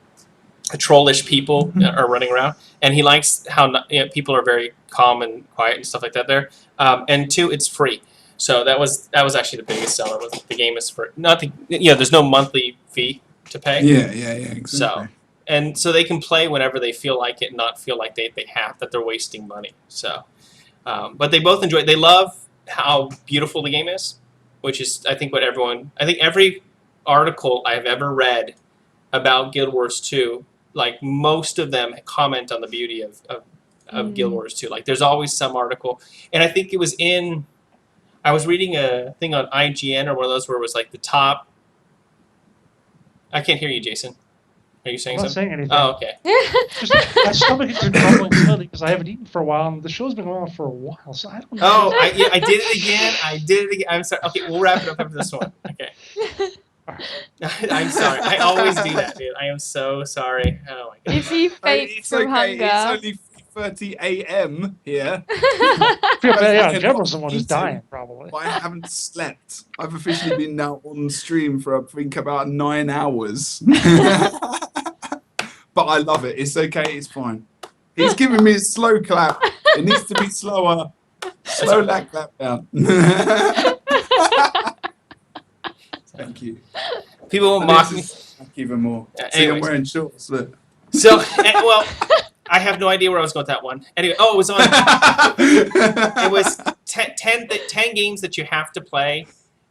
Trollish people are running around, and he likes how people are very calm and quiet and stuff like that there. And 2, it's free. So that was actually the biggest seller. Was the game is for nothing. There's no monthly fee to pay. Yeah, exactly. So they can play whenever they feel like it, and not feel like they have that they're wasting money. So, but they both enjoy it. They love how beautiful the game is, which is I think every article I've ever read about Guild Wars 2, like most of them comment on the beauty of Guild Wars 2. Like there's always some article, and I think it was I was reading a thing on IGN or one of those where it was like the top. I can't hear you, Jason. Are you saying I'm not something? saying anything. Oh, okay. Just, my stomach has been grumbling slightly because I haven't eaten for a while, and the show's been going on for a while, so I don't know. Oh, I did it again. I'm sorry. Okay, we'll wrap it up after this one. Okay. I'm sorry. I always do that, dude. I am so sorry. Oh my god. If he faints It's from okay. hunger. It's only 3:30 a.m. here. Yeah, General's the one who's dying, probably. But I haven't slept. I've officially been now on stream for I think about 9 hours. But I love it. It's okay. It's fine. He's giving me a slow clap. It needs to be slower. Slow lag clap down. Thank you. People will And mock this me. is even more. See, I'm Anyways. wearing shorts. Look. So, well, I have no idea where I was going with that one. Anyway, it was on. It was 10 games that you have to play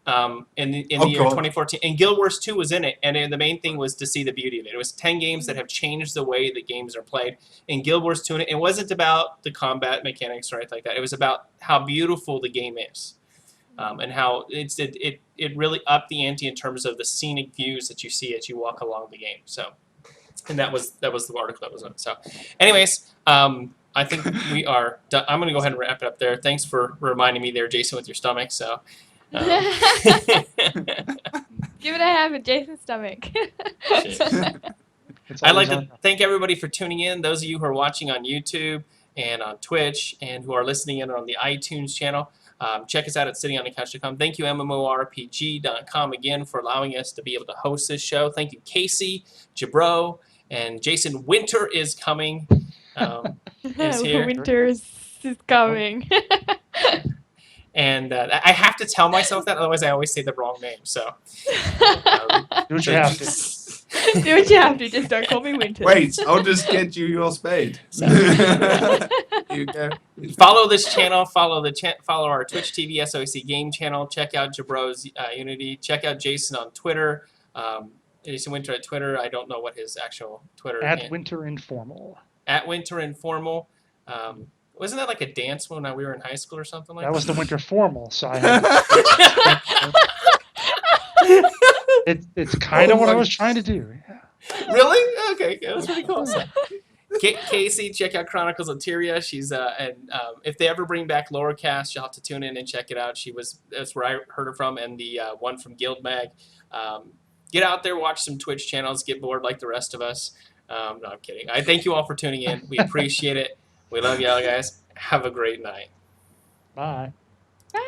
in the year God. 2014, and Guild Wars 2 was in it. And the main thing was to see the beauty of it. It was 10 games that have changed the way the games are played. In Guild Wars 2, and it wasn't about the combat mechanics or anything like that. It was about how beautiful the game is. And how it really upped the ante in terms of the scenic views that you see as you walk along the game. So, and that was the article that was on. So, anyways, I think we are done. I'm going to go ahead and wrap it up there. Thanks for reminding me there, Jason, with your stomach. So, Give it a half of Jason's stomach. It's I'd like always to on. thank everybody for tuning in. Those of you who are watching on YouTube and on Twitch, and who are listening in on the iTunes channel. Check us out at cityonthecouch.com. Thank you, MMORPG.com, again, for allowing us to be able to host this show. Thank you, Casey, Jabro, and Jason. Winter is coming. Is here. Winter is coming. And I have to tell myself that, otherwise I always say the wrong name. So Do what you have to. Do what you have to. Just don't call me Winter. Wait, I'll just get you your spade. So- Here you go. follow this channel. Follow our Twitch TV SOC game channel. Check out Jabro's Unity. Check out Jason on Twitter. Jason Winter at Twitter. I don't know what his actual Twitter At is. Winter Informal. At Winter Informal. Wasn't that like a dance when we were in high school or something like That that? was the Winter Formal, so I had it's kind of Oh what I my- was trying to do. Yeah. Really? Okay, that was pretty cool. So, Casey, check out Chronicles of Tyria. She's and if they ever bring back Lowercast, you'll have to tune in and check it out. That's where I heard her from, and the one from Guild Mag. Get out there, watch some Twitch channels, get bored like the rest of us. No, I'm kidding. I thank you all for tuning in. We appreciate it. We love y'all, guys. Have a great night. Bye. Bye.